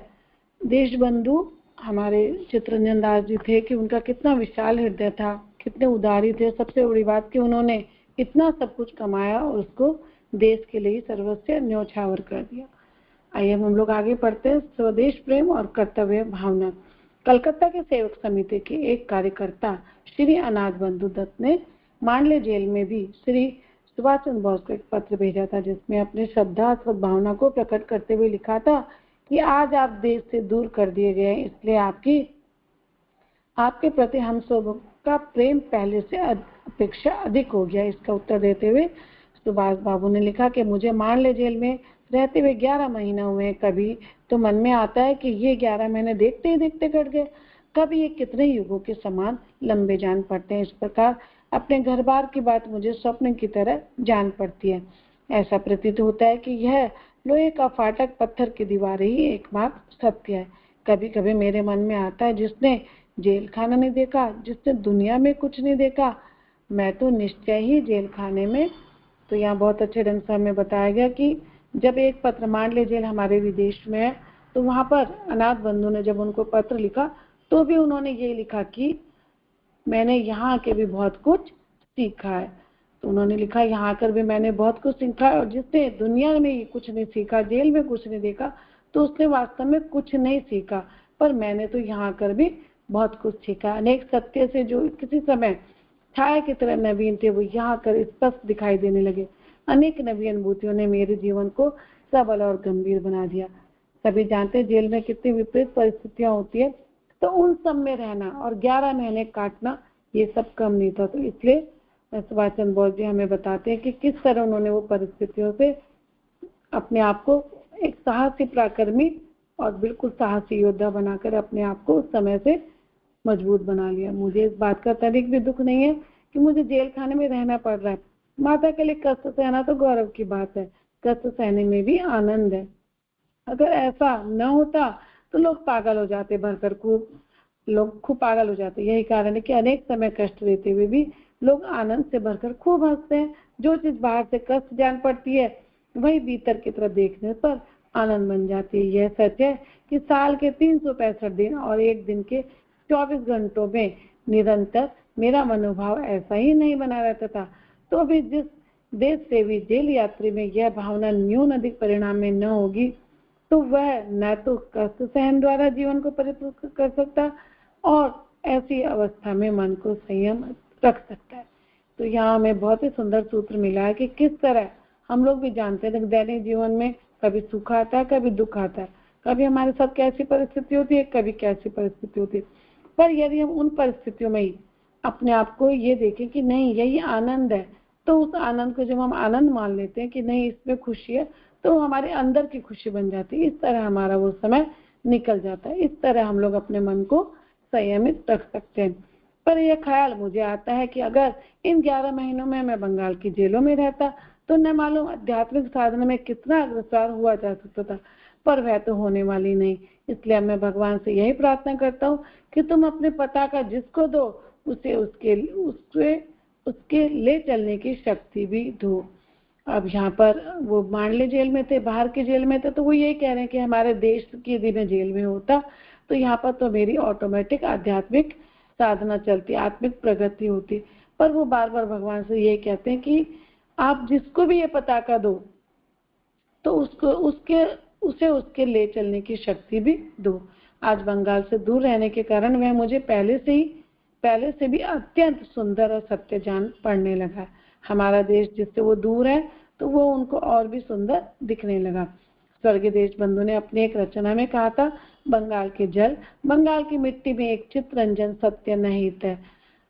देशबंधु हमारे चित्तरंजन दास जी थे कि उनका कितना विशाल हृदय था, कितने उदारी थे। सबसे बड़ी बात कि उन्होंने इतना सब कुछ कमाया और उसको देश के लिए सर्वस्व न्योछावर कर दिया। आइए हम लोग आगे पढ़ते हैं। स्वदेश प्रेम और कर्तव्य भावना। कलकत्ता के सेवक समिति के एक कार्यकर्ता श्री अनाथ बंधु दत्त ने मांडले जेल में भी श्री सुभाष चंद्र बोस को एक पत्र भेजा था जिसमें अपने श्रद्धा सद्भावना को प्रकट करते हुए लिखा था कि आज आप देश से दूर कर दिए गए, इसलिए आपके प्रति हम सब का प्रेम पहले से अपेक्षा अधिक हो गया। इसका उत्तर देते हुए सुभाष बाबू ने लिखा कि मुझे मांडले जेल में रहते हुए 11 महीना हुए। कभी तो मन में आता है कि ये 11 महीने देखते ही देखते कट गए, कभी ये कितने युगों के समान लंबे जान पड़ते हैं। इस प्रकार अपने घर बार की बात मुझे स्वप्न की तरह जान पड़ती है। ऐसा प्रतीत होता है कि यह लोहे का फाटक, पत्थर की दीवार ही एकमात्र सत्य है। कभी कभी मेरे मन में आता है, जिसने जेल खाना नहीं देखा, जिसने दुनिया में कुछ नहीं देखा, मैं तो निश्चय ही जेल खाने में। तो यहाँ बहुत अच्छे ढंग से हमें बताया गया कि जब एक पत्र मांडले जेल हमारे विदेश में है तो वहां पर अनाथ बंधु ने जब उनको पत्र लिखा तो भी उन्होंने ये लिखा कि मैंने यहाँ आके भी बहुत कुछ सीखा है। तो उन्होंने लिखा यहाँ आकर भी मैंने बहुत कुछ सीखा है और जिसने दुनिया में ये कुछ नहीं सीखा, जेल में कुछ नहीं देखा, तो उसने वास्तव में कुछ नहीं सीखा, पर मैंने तो यहाँ आकर भी बहुत कुछ सीखा। अनेक सत्य से जो किसी समय छाया की तरह नवीन थे वो यहाँ आकर स्पष्ट दिखाई देने लगे। अनेक नवी अनुभूतियों ने मेरे जीवन को सबल और गंभीर बना दिया। सभी जानते हैं जेल में कितनी विपरीत परिस्थितियां होती है, तो उन सब में रहना और 11 महीने काटना ये सब कम नहीं था। तो इसलिए सुभाष चंद्र बोस जी हमें बताते हैं कि किस तरह उन्होंने वो परिस्थितियों से अपने आप को एक साहसी पराक्रमी और बिल्कुल साहसी योद्धा बनाकर अपने आप को उस समय से मजबूत बना लिया। मुझे इस बात का तनिक भी दुख नहीं है कि मुझे जेल खाने में रहना पड़ रहा है। माता के लिए कष्ट सहना तो गौरव की बात है, कष्ट सहने में भी आनंद है। अगर ऐसा न होता तो लोग पागल हो जाते, भरकर खूब पागल हो जाते। यही कारण है कि अनेक समय कष्ट देते हुए भी लोग आनंद से भरकर खूब हंसते हैं। जो चीज बाहर से कष्ट जान पड़ती है वही भीतर की तरफ देखने पर आनंद बन जाती है। यह सच है कि साल के 365 दिन और एक दिन के 24 घंटों में निरंतर मेरा मनोभाव ऐसा ही नहीं बना रहता था। तो भी जिस देश सेवी जेल यात्री में यह भावना न्यून अधिक परिणाम में न होगी तो वह न तो कष्ट सहन द्वारा जीवन को परिपूर्ण कर सकता और ऐसी अवस्था में मन को संयम रख सकता है। तो यहाँ हमें बहुत ही सुंदर सूत्र मिला है कि किस तरह हम लोग भी जानते हैं दैनिक जीवन में कभी सुख आता है, कभी दुख आता है, कभी हमारे साथ कैसी परिस्थिति होती है, कभी कैसी परिस्थिति होती है। पर यदि हम उन परिस्थितियों में ही अपने आप को ये देखें कि नहीं यही आनंद है, तो उस आनंद को जब हम आनंद मान लेते हैं कि नहीं इसमें खुशी है, तो हमारे अंदर की खुशी बन जाती है। इस तरह हमारा वो समय निकल जाता है। इस तरह हम लोग अपने मन को संयमित रख सकते हैं। पर यह ख्याल मुझे आता है कि अगर इन 11 महीनों में मैं बंगाल की जेलों में रहता तो न मालूम आध्यात्मिक साधना में कितना अग्रसर हुआ जा सकता था, पर वह तो होने वाली नहीं। इसलिए मैं भगवान से यही प्रार्थना करता हूँ कि तुम अपने पता का जिसको दो उसे उसके ले चलने की शक्ति भी दो। अब यहाँ पर वो मांडले जेल में थे, बाहर के जेल में थे, तो वो यही कह रहे हैं कि हमारे देश की यदि मैं जेल में होता तो यहाँ पर तो मेरी ऑटोमेटिक आध्यात्मिक साधना चलती, आत्मिक प्रगति होती। पर वो बार बार भगवान से ये कहते हैं कि आप जिसको भी ये पताका दो तो उसे उसके ले चलने की शक्ति भी दो। आज बंगाल से दूर रहने के कारण वह मुझे पहले से भी अत्यंत सुंदर और सत्य जान पड़ने लगा। हमारा देश जिससे वो दूर है तो वो उनको और भी सुंदर दिखने लगा। स्वर्गीय देशबंधु ने अपनी एक रचना में कहा था, बंगाल के जल, बंगाल की मिट्टी में एक चित्ररंजन सत्य निहित है।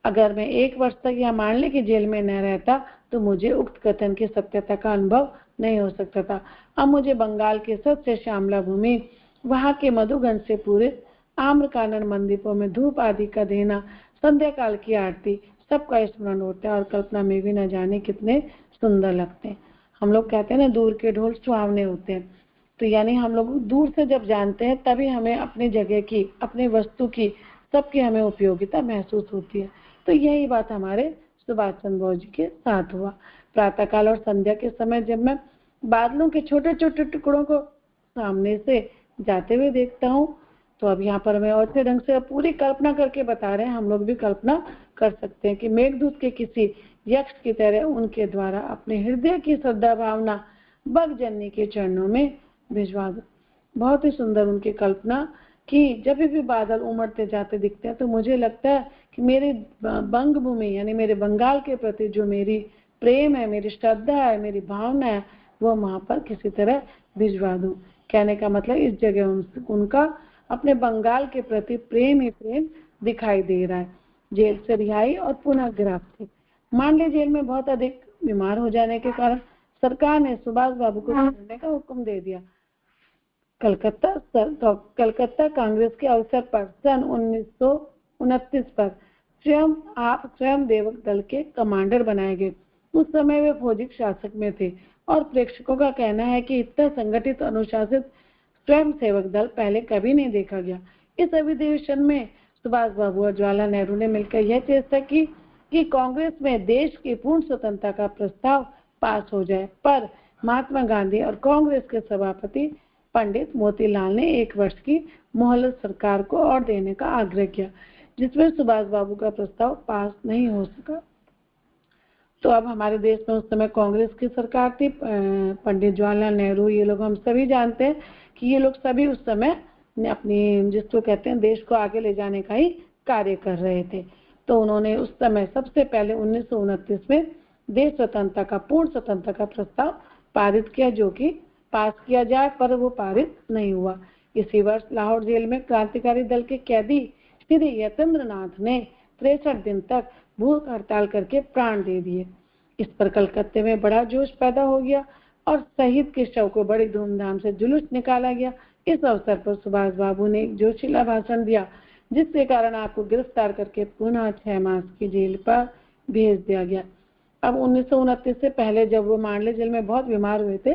अगर मैं 1 वर्ष तक यहाँ मांडले की जेल में न रहता तो मुझे उक्त कथन की सत्यता का अनुभव नहीं हो सकता था। अब मुझे बंगाल के सबसे श्यामला भूमि, वहाँ के मधुगंध से पूरित आम्रकानन मंदिरों में धूप आदि का देना, संध्या काल की आरती, सबका स्मरण होता है और कल्पना में भी न जाने कितने सुंदर लगते हैं। हम लोग कहते हैं ना, दूर के ढोल सुहावने होते हैं। तो यानी हम लोग दूर से जब जानते हैं तभी हमें अपनी जगह की, अपने वस्तु की, सबकी हमें उपयोगिता महसूस होती है। तो यही बात हमारे सुभाष चंद्र बोस जी के साथ हुआ। प्रातःकाल और संध्या के समय जब मैं बादलों के छोटे छोटे टुकड़ों को सामने से जाते हुए देखता हूँ, तो अब यहाँ पर मैं और अच्छे ढंग से पूरी कल्पना करके बता रहे हैं। हम लोग भी कल्पना कर सकते हैं कि मेघदूत के किसी यक्ष की तरह उनके द्वारा अपने हृदय की श्रद्धा भावना भगजननी के चरणों में भिजवा दो। बहुत ही सुंदर उनकी कल्पना कि जब भी बादल उमड़ते जाते दिखते हैं तो मुझे लगता है कि मेरे बंग भूमि यानी मेरे बंगाल के प्रति जो मेरी प्रेम है, मेरी श्रद्धा है, मेरी भावना है, वो वहां पर किसी तरह भिजवा दूं। कहने का मतलब इस जगह उनका अपने बंगाल के प्रति प्रेम ही प्रेम दिखाई दे रहा है। जेल से रिहाई और पुनः गिरफ्तारी। मांडले जेल में बहुत अधिक बीमार हो जाने के कारण सरकार ने सुभाष बाबू को छोड़ने का हुक्म दे दिया। कलकत्ता कांग्रेस के अवसर पर सन 1929 पर स्वयं देवक दल के कमांडर बनाए गए। उस समय वे फौजी शासक में थे और प्रेक्षकों का कहना है कि इतना संगठित अनुशासित स्वयं सेवक दल पहले कभी नहीं देखा गया। इस अधिवेशन में सुभाष बाबू और जवाहरलाल नेहरू ने मिलकर यह चेष्टा की कि कांग्रेस में देश की पूर्ण स्वतंत्रता का प्रस्ताव पास हो जाए, पर महात्मा गांधी और कांग्रेस के सभापति पंडित मोतीलाल ने 1 वर्ष की मोहलत सरकार को और देने का आग्रह किया, जिसमें सुभाष बाबू का प्रस्ताव पास नहीं हो सका। तो अब हमारे देश में उस समय कांग्रेस की सरकार थी। पंडित जवाहरलाल नेहरू, ये लोग हम सभी जानते हैं कि ये लोग सभी उस समय अपनी जिसको कहते हैं देश को आगे ले जाने का ही कार्य कर रहे थे। तो उन्होंने उस समय सबसे पहले 1929 में देश स्वतंत्रता का, पूर्ण स्वतंत्रता का प्रस्ताव पारित किया, जो कि पास किया जाए, पर वो पारित नहीं हुआ। इसी वर्ष लाहौर जेल में क्रांतिकारी दल के कैदी श्री यतेंद्र नाथ ने 63 दिन तक भूख हड़ताल करके प्राण दे दिए। इस पर कलकत्ते में बड़ा जोश पैदा हो गया और शहीद के शव को बड़ी धूमधाम से जुलूस निकाला गया। इस अवसर पर सुभाष बाबू ने एक जोशीला भाषण दिया, जिसके कारण आपको गिरफ्तार करके पुनः 6 मास की जेल पर भेज दिया गया। अब 1929 से पहले जब वो मांडले जेल में बहुत बीमार हुए थे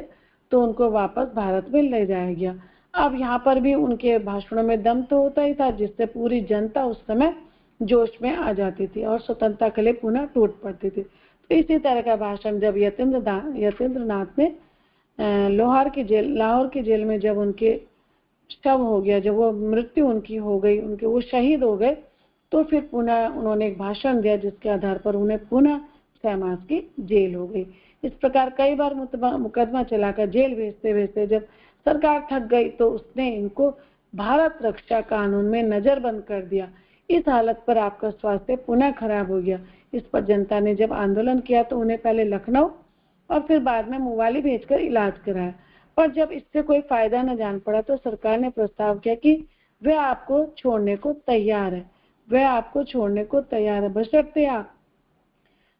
तो उनको वापस भारत में ले जाया गया। अब यहाँ पर भी उनके भाषणों में दम तो होता ही था, जिससे पूरी जनता उस समय जोश में आ जाती थी और स्वतंत्रता के लिए पुनः टूट पड़ती थी। तो इसी तरह का भाषण जब यतेंद्र नाथ ने लाहौर की जेल में जब उनके शव हो गया, जब वो मृत्यु उनकी हो गई, वो शहीद हो गए, तो फिर पुनः उन्होंने एक भाषण दिया जिसके आधार पर उन्हें पुनः 6 मास की जेल हो गई। इस प्रकार कई बार मुकदमा चलाकर जेल भेजते भेजते जब सरकार थक गई तो उसने इनको भारत रक्षा कानून में नजरबंद कर दिया। इस हालत पर आपका स्वास्थ्य पुनः खराब हो गया। इस पर जनता ने जब आंदोलन किया तो उन्हें पहले लखनऊ और फिर बाद में मुवाली भेजकर इलाज कराया, पर जब इससे कोई फायदा न जान पड़ा तो सरकार ने प्रस्ताव किया कि वह आपको छोड़ने को तैयार है, बशर्ते आप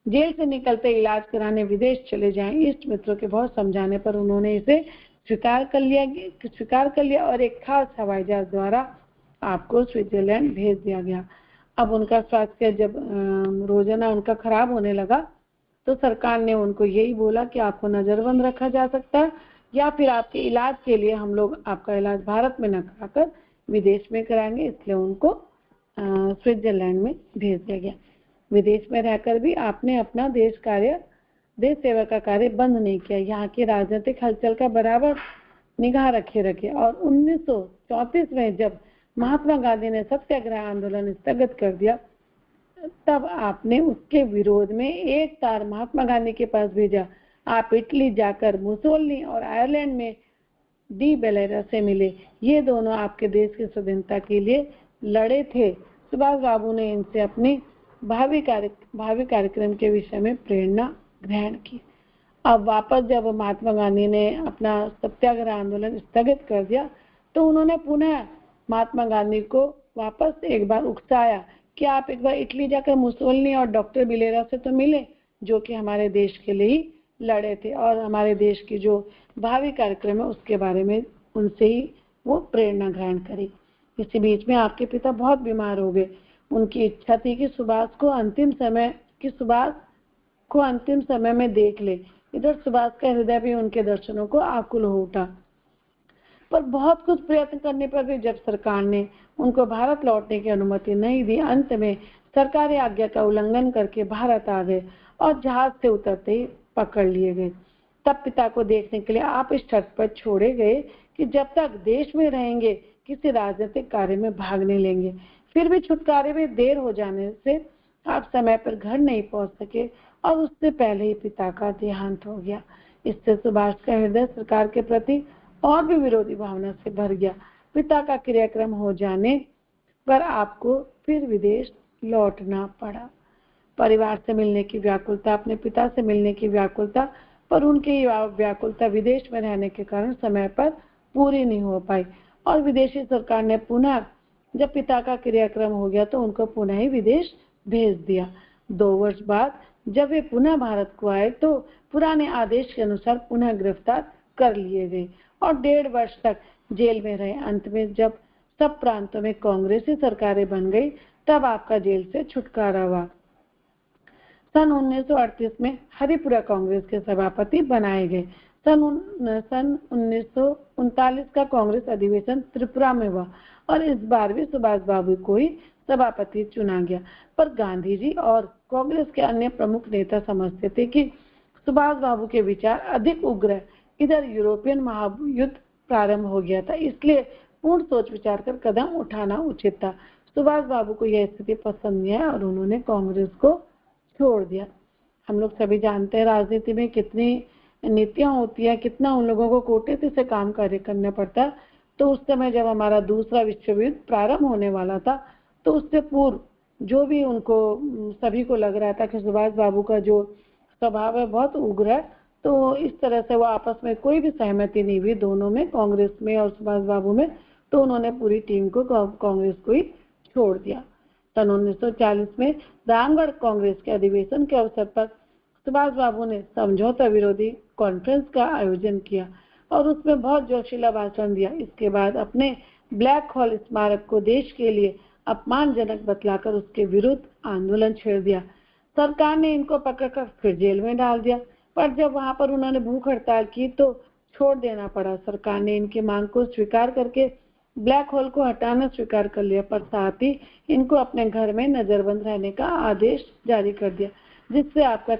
जेल से निकलते इलाज कराने विदेश चले जाएं। इष्ट मित्रों के बहुत समझाने पर उन्होंने इसे स्वीकार कर लिया और एक खास हवाई जहाज द्वारा आपको स्विट्जरलैंड भेज दिया गया। अब उनका स्वास्थ्य जब रोजाना उनका खराब होने लगा तो सरकार ने उनको यही बोला कि आपको नजरबंद रखा जा सकता है या फिर आपके इलाज के लिए हम लोग आपका इलाज भारत में न कराकर विदेश में कराएंगे, इसलिए उनको स्विट्जरलैंड में भेज दिया गया। विदेश में रहकर भी आपने अपना देश सेवा का कार्य बंद नहीं किया, यहाँ की राजनीतिक हलचल का बराबर निगाह रखे और 1934 में जब महात्मा गांधी ने सत्याग्रह आंदोलन स्थगित कर दिया तब आपने उसके विरोध में एक तार महात्मा गांधी के पास भेजा। आप इटली जाकर मुसोलिनी और आयरलैंड में डी बेलेरा से मिले। ये दोनों आपके देश की स्वाधीनता के लिए लड़े थे। सुभाष बाबू ने इनसे अपनी भावी कार्यक्रम के विषय में प्रेरणा ग्रहण की। अब वापस जब महात्मा गांधी ने अपना सत्याग्रह आंदोलन स्थगित कर दिया तो उन्होंने पुनः महात्मा गांधी को वापस एक बार उकसाया कि आप एक बार इटली जाकर मुसोलिनी और डॉक्टर बिलेरा से तो मिले, जो कि हमारे देश के लिए ही लड़े थे और हमारे देश की जो भावी कार्यक्रम है उसके बारे में उनसे ही वो प्रेरणा ग्रहण करी। इसी बीच में आपके पिता बहुत बीमार हो गए। उनकी इच्छा थी कि सुभाष को अंतिम समय में देख ले। इधर सुभाष का हृदय भी उनके दर्शनों को आकुल हो उठा, पर बहुत कुछ प्रयत्न करने पर भी जब सरकार ने उनको भारत लौटने की अनुमति नहीं दी, अंत में सरकारी आज्ञा का उल्लंघन करके भारत आ गए और जहाज से उतरते ही पकड़ लिए गए। तब पिता को देखने के लिए आप इस शर्त पर छोड़े गए कि जब तक देश में रहेंगे किसी राजनीतिक कार्य में भाग नहीं लेंगे। फिर भी छुटकारे में देर हो जाने से आप समय पर घर नहीं पहुंच सके और उससे पहले ही पिता का देहांत हो गया। इससे सुभाष का हृदय सरकार के प्रति और भी विरोधी भावना से भर गया। पिता का क्रियाक्रम हो जाने पर आपको फिर विदेश लौटना पड़ा। परिवार से मिलने की व्याकुलता, अपने पिता से मिलने की व्याकुलता, पर उनकी व्याकुलता विदेश में रहने के कारण समय पर पूरी नहीं हो पाई और विदेशी सरकार ने पुनः जब पिता का क्रियाक्रम हो गया तो उनको पुनः ही विदेश भेज दिया। 2 वर्ष बाद जब वे पुनः भारत को आए तो पुराने आदेश के अनुसार पुनः गिरफ्तार कर लिए गए और 1.5 वर्ष तक जेल में रहे। अंत में जब सब प्रांतों में कांग्रेसी सरकारें बन गई तब आपका जेल से छुटकारा हुआ। सन 1938 में हरिपुरा कांग्रेस के सभापति बनाए गए। सन 1939 का कांग्रेस अधिवेशन त्रिपुरा में हुआ और इस बार भी सुभाष बाबू को ही सभापति चुना गया, पर गांधी जी और कांग्रेस के अन्य प्रमुख नेता समझते थे कि सुभाष बाबू के विचार अधिक उग्र है। इधर यूरोपियन महायुद्ध प्रारंभ हो गया था, इसलिए पूर्ण सोच विचार कर कदम उठाना उचित था। सुभाष बाबू को यह स्थिति पसंद नहीं है और उन्होंने कांग्रेस को छोड़ दिया। हम लोग सभी जानते हैं राजनीति में कितनी नीतियां होती है, कितना उन लोगों को कोटे से काम कार्य करना पड़ता है। तो उस समय जब हमारा दूसरा विश्व युद्ध प्रारंभ होने वाला था तो उससे पूर्व जो भी उनको सभी को लग रहा था कि सुभाष बाबू का जो स्वभाव है बहुत उग्र है, तो इस तरह से वो आपस में कोई भी सहमति नहीं हुई दोनों में, कांग्रेस में और सुभाष बाबू में। तो उन्होंने पूरी टीम को कांग्रेस को ही छोड़ दिया। सन 1940 में रामगढ़ कांग्रेस के अधिवेशन के अवसर पर सुभाष बाबू ने समझौता विरोधी कॉन्फ्रेंस का आयोजन किया और उसमें बहुत जोशीला भाषण दिया। इसके बाद अपने ब्लैक हॉल स्मारक को देश के लिए अपमानजनक बतलाकर उसके विरुद्ध आंदोलन छेड़ दिया। सरकार ने इनको पकड़कर फिर जेल में डाल दिया, पर जब वहां पर उन्होंने भूख हड़ताल की तो छोड़ देना पड़ा। सरकार ने इनकी मांग को स्वीकार करके ब्लैक होल को हटाना स्वीकार कर लिया, पर साथ ही इनको अपने घर में नजरबंद रहने का आदेश जारी कर दिया, जिससे आपका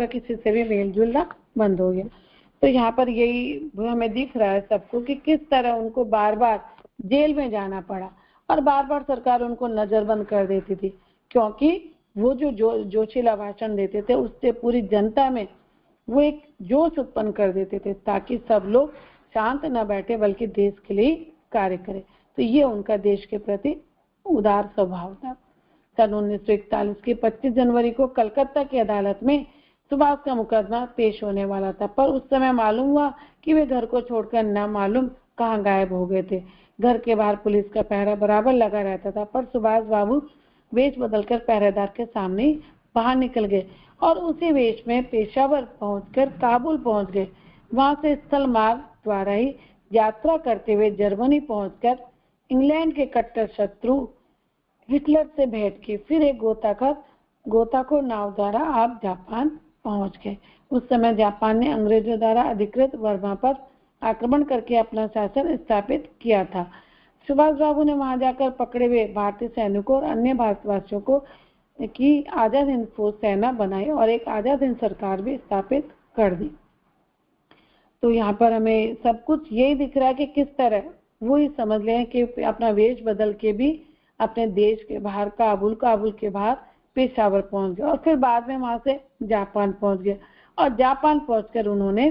किसी से भी मेल जुलना बंद हो गया। तो यहाँ पर यही हमें दिख रहा है सबको कि किस तरह उनको बार बार जेल में जाना पड़ा और बार बार सरकार उनको नजरबंद कर देती थी, क्योंकि वो जो जोशीला भाषण देते थे उससे पूरी जनता में वो एक जोश उत्पन्न कर देते थे, ताकि सब लोग शांत न बैठे बल्कि देश के लिए कार्य करें। तो ये उनका देश के प्रति उदार स्वभाव था। सन 1941 की 25 जनवरी को कलकत्ता की अदालत में सुभाष का मुकदमा पेश होने वाला था, पर उस समय मालूम हुआ कि वे घर को छोड़कर न मालूम कहाँ गायब हो गए थे। घर के बाहर पुलिस का पहरा बराबर लगा रहता था, पर सुभाष बाबू वेश बदलकर पहरेदार के सामने बाहर निकल गए और उसी वेश में पेशावर पहुंचकर काबुल पहुंच गए। वहां से स्थल मार्ग द्वारा ही यात्रा करते हुए जर्मनी पहुंचकर इंग्लैंड के कट्टर शत्रु हिटलर से भेंट की। फिर एक गोताखोर नाव द्वारा आप जापान पहुंच गए। उस समय जापान ने अंग्रेजों द्वारा अधिकृत बर्मा पर आक्रमण करके अपना शासन स्थापित किया था। सुभाष बाबू ने वहां जाकर पकड़े हुए भारतीय सैनिकों और अन्य भारतवासियों को की आजाद हिंद फौज सेना बनाई और एक आजाद हिंद सरकार भी स्थापित कर दी। तो यहाँ पर हमें सब कुछ यही दिख रहा है कि किस तरह वो ही समझ लें कि अपना वेश बदल के भी अपने देश के बाहर काबुल के बाहर पेशावर पहुंच गए और फिर बाद में वहां से जापान पहुंच गए और जापान पहुंचकर उन्होंने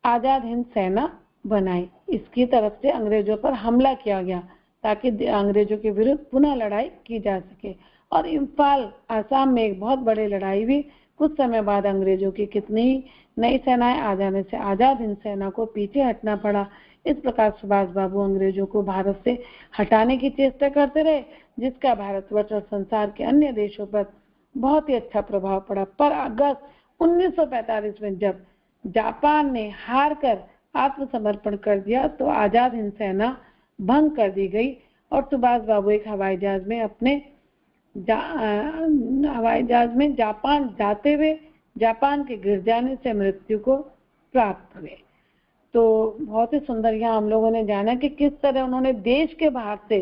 आजाद हिंद सेना बनाई। इसकी तरफ से अंग्रेजों पर हमला किया गया ताकि अंग्रेजों के विरुद्ध पुनः लड़ाई की जा सके और इम्फाल आसाम में एक बहुत बड़ी लड़ाई हुई। कुछ समय बाद अंग्रेजों की कितनी नई सेनाएं आ जाने से आजाद हिंद सेना को पीछे हटना पड़ा। इस प्रकार सुभाष बाबू अंग्रेजों को भारत से हटाने की चेष्टा करते रहे, जिसका भारतवर्ष और संसार के अन्य देशों पर बहुत ही अच्छा प्रभाव पड़ा। पर अगस्त 1945 में जब जापान ने हार कर आत्मसमर्पण कर दिया तो आजाद हिंद सेना भंग कर दी गई और सुभाष बाबू एक हवाई जहाज में जापान जाते हुए जापान के गिर जाने से मृत्यु को प्राप्त हुए। तो बहुत ही सुंदर यहाँ हम लोगों ने जाना कि किस तरह उन्होंने देश के बाहर से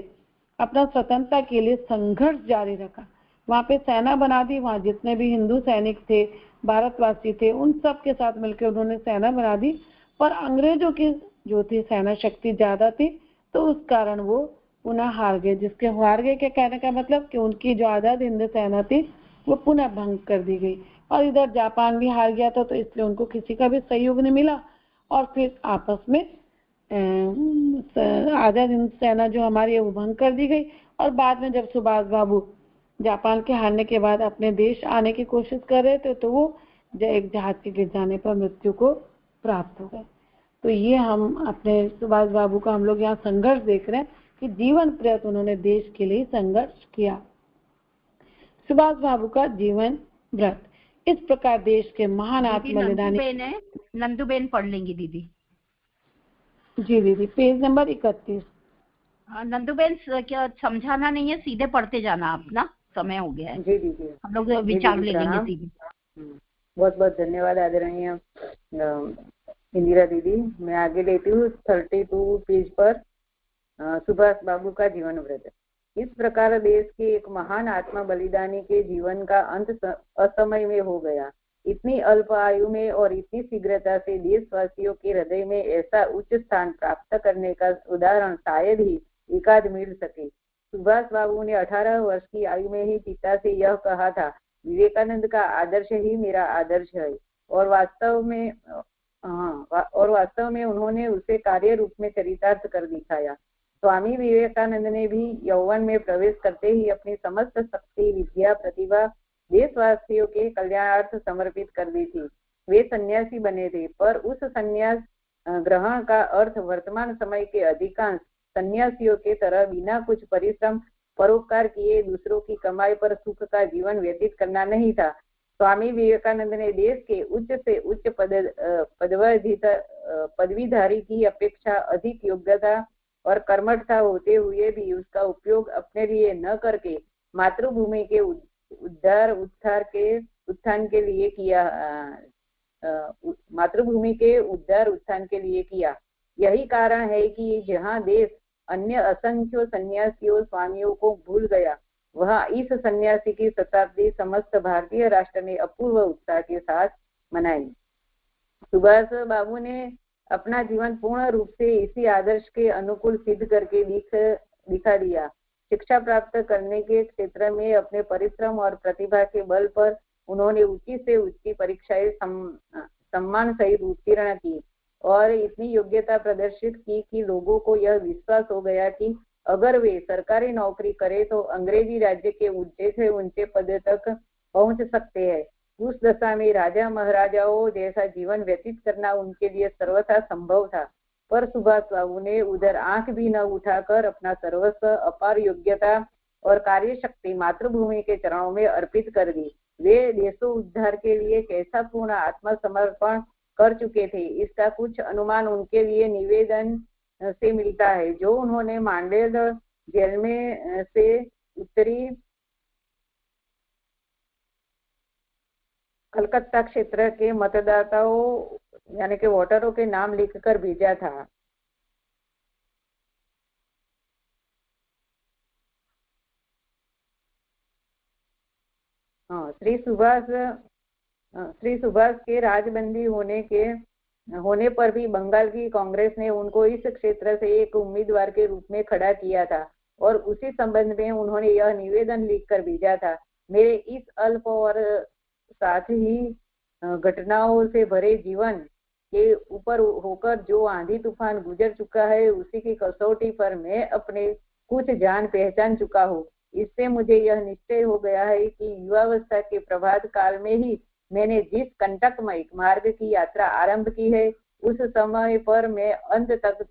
अपना स्वतंत्रता के लिए संघर्ष जारी रखा। वहां पे सेना बना दी, वहां जितने भी हिंदू सैनिक थे, भारतवासी थे, उन सब के साथ मिलकर उन्होंने सेना बना दी। पर अंग्रेजों की जो थी सेना शक्ति ज्यादा थी, तो उस कारण वो पुनः हार गए। जिसके हार गए के कहने का मतलब कि उनकी जो आजाद हिंद सेना थी वो पुनः भंग कर दी गई और इधर जापान भी हार गया था, तो इसलिए उनको किसी का भी सहयोग नहीं मिला और फिर आपस में आजाद हिंद सेना जो हमारी है वो भंग कर दी गई। और बाद में जब सुभाष बाबू जापान के हारने के बाद अपने देश आने की कोशिश कर रहे थे तो वो एक जहाज के गिर जाने पर मृत्यु को प्राप्त हो गए। तो ये हम अपने सुभाष बाबू का हम लोग यहाँ संघर्ष देख रहे हैं कि जीवन पर्यंत उन्होंने देश के लिए संघर्ष किया। सुभाष बाबू का जीवन व्रत। इस प्रकार देश के महान आत्मबलिदानी नंदूबेन पढ़ लेंगी दीदी। जी दीदी, पेज नंबर 31। नंदूबेन क्या समझाना नहीं है, सीधे पढ़ते जाना, आप ना समय हो गया है। जी दीदी, हम लोग विचार ले लेंगे दीदी। बहुत बहुत धन्यवाद आदरणीय इंदिरा दीदी। मैं आगे लेती हूँ 32 पेज पर सुभाष बाबू का जीवन व्रत। इस प्रकार देश के एक महान आत्मा बलिदानी के जीवन का अंत असमय में हो गया। इतनी अल्प आयु में और इतनी शीघ्रता से देशवासियों के हृदय में ऐसा उच्च स्थान प्राप्त करने का उदाहरण शायद ही एकाध मिल सके। सुभाष बाबू ने 18 वर्ष की आयु में ही पिता से यह कहा था, विवेकानंद का आदर्श ही मेरा आदर्श है, और वास्तव में उन्होंने उसे कार्य रूप में चरितार्थ कर दिखाया। स्वामी विवेकानंद ने भी यौवन में प्रवेश करते ही अपनी समस्त शक्ति, विद्या, प्रतिभा देशवासियों के कल्याणार्थ समर्पित कर दी थी। वे सन्यासी बने थे, पर उस सन्यास ग्रहण का अर्थ वर्तमान समय के अधिकांश सन्यासियों के तरह बिना कुछ परिश्रम परोपकार किए दूसरों की कमाई पर सुख का जीवन व्यतीत करना नहीं था। स्वामी विवेकानंद ने देश के उच्च से उच्च पदवीधारी की अपेक्षा अधिक योग्यता और कर्मठता होते हुए भी उसका उपयोग अपने लिए न करके मातृभूमि के उत्थान के लिए किया। मातृभूमि के उद्धार उत्थान के लिए किया। यही कारण है कि जहाँ देश अन्य असंख्य सन्यासियों स्वामियों को भूल गया, वहाँ इस सन्यासी की शताब्दी समस्त भारतीय राष्ट्र ने अपूर्व उत्साह के साथ मनाई। सुभाष बाबू ने अपना जीवन पूर्ण रूप से इसी आदर्श के अनुकूल सिद्ध करके दिखा दिया। शिक्षा प्राप्त करने के क्षेत्र में अपने परिश्रम और प्रतिभा के बल पर उन्होंने ऊंची से ऊंची परीक्षाएं सम्मान सहित उत्तीर्ण की और इतनी योग्यता प्रदर्शित की कि लोगों को यह विश्वास हो गया कि अगर वे सरकारी नौकरी करें तो अंग्रेजी राज्य के ऊंचे से ऊंचे पद तक पहुंच सकते हैं। उस दशा में राजा महाराजाओं जैसा जीवन व्यतीत करना उनके लिए सर्वथा संभव था, पर सुभाष बाबू ने उधर आंख भी न उठाकर अपना सर्वस्व अपार योग्यता और कार्य शक्ति मातृभूमि के चरणों में अर्पित कर दी। वे देशों उद्धार के लिए कैसा पूर्ण आत्मसमर्पण कर चुके थे, इसका कुछ अनुमान उनके लिए निवेदन से मिलता है जो उन्होंने मांडेल जेल में से उत्तरी कलकत्ता क्षेत्र के मतदाताओं यानी कि वोटरों के नाम लिखकर भेजा था। श्री सुभाष के राजबंदी होने पर भी बंगाल की कांग्रेस ने उनको इस क्षेत्र से एक उम्मीदवार के रूप में खड़ा किया था और उसी संबंध में उन्होंने यह निवेदन लिखकर भेजा था। मेरे इस अल्प और साथ ही घटनाओं से भरे जीवन के ऊपर होकर जो आंधी तूफान गुजर चुका है, उसी की कसौटी पर मैं अपने कुछ जान पहचान चुका हूँ। इससे मुझे यह निश्चय हो गया है कि युवावस्था के प्रभात काल में ही मैंने जिस कंटकमय मार्ग की यात्रा आरंभ की है, उस समय पर मैं अंत तक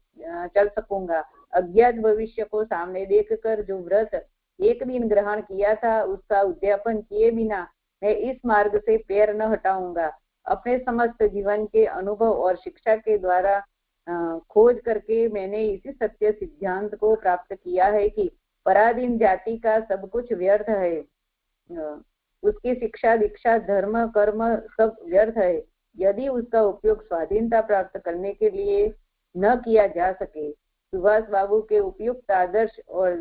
चल सकूंगा। अज्ञात भविष्य को सामने देखकर जो व्रत एक दिन ग्रहण किया था, उसका उद्यापन किए बिना मैं इस मार्ग से पैर न हटाऊंगा। अपने समस्त जीवन के अनुभव और शिक्षा के द्वारा खोज करके मैंने इसी सत्य सिद्धांत को प्राप्त किया है कि पराधीन जाति का सब कुछ व्यर्थ है। उसकी शिक्षा दीक्षा धर्म कर्म सब व्यर्थ है यदि उसका उपयोग स्वाधीनता प्राप्त करने के लिए न किया जा सके। सुभाष बाबू के उपयुक्त आदर्श और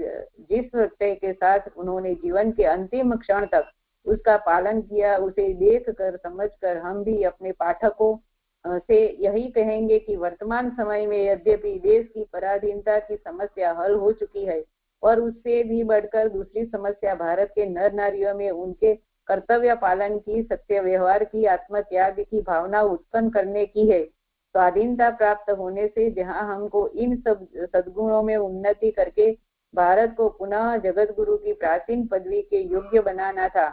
जिस सत्य के साथ उन्होंने जीवन के अंतिम क्षण तक उसका पालन किया, उसे देख कर समझ कर हम भी अपने पाठकों से यही कहेंगे कि वर्तमान समय में यद्यपि देश की पराधीनता की समस्या हल हो चुकी है, और उससे भी बढ़कर दूसरी समस्या भारत के नर नारियों में उनके कर्तव्य पालन की, सत्य व्यवहार की, आत्मत्याग की भावना उत्पन्न करने की है। स्वाधीनता प्राप्त होने से जहां हमको इन सब सद्गुणों में उन्नति करके भारत को पुनः जगत गुरु की प्राचीन पदवी के योग्य बनाना था,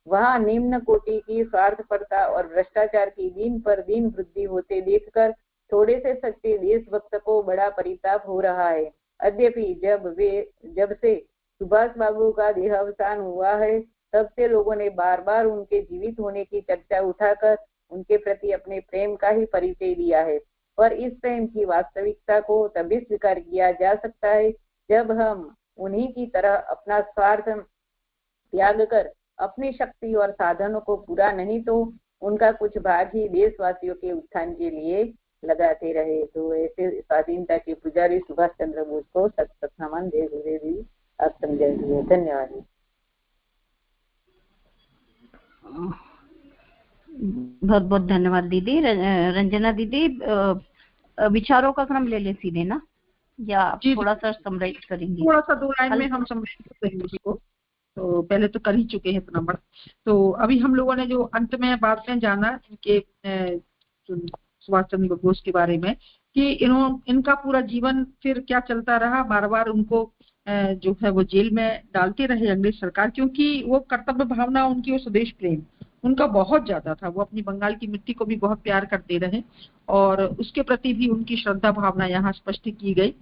वहां निम्न कोटि की स्वार्थपरता और भ्रष्टाचार की दिन पर दिन वृद्धि होते देखकर थोड़े से सच्चे देशभक्त को बड़ा परिताप हो रहा है। अद्यपि जब से सुभाष बाबू का देहावसान हुआ है, तब से लोगों ने बार बार उनके जीवित होने की चर्चा उठाकर उनके प्रति अपने प्रेम का ही परिचय दिया है, और इस प्रेम की वास्तविकता को तभी स्वीकार किया जा सकता है जब हम उन्हीं की तरह अपना स्वार्थ त्याग कर अपनी शक्ति और साधनों को पूरा नहीं तो उनका कुछ भाग ही देशवासियों के उत्थान के लिए लगाते रहे। तो ऐसे स्वाधीनता के पुजारी सुभाष चंद्र बोस को सत सत नमन दे हुए भी आप समझाइए। धन्यवाद। बहुत बहुत धन्यवाद दीदी। रंजना दीदी, विचारों का क्रम ले ले सीधे ना, या थोड़ा सा समराइज करेंगे? थोड़ा सा 2 लाइन में हम समराइज करेंगे इसको, तो पहले तो कर ही चुके हैं इतना बड़ा। तो अभी हम लोगों ने जो अंत में बाद में जाना इनके सुभाष चंद्र बोस के बारे में कि इनका पूरा जीवन फिर क्या चलता रहा, बार बार उनको जो है वो जेल में डालते रहे अंग्रेज सरकार, क्योंकि वो कर्तव्य भावना उनकी और स्वदेश प्रेम उनका बहुत ज्यादा था। वो अपनी बंगाल की मिट्टी को भी बहुत प्यार करते रहे और उसके प्रति भी उनकी श्रद्धा भावना यहाँ स्पष्ट की गई।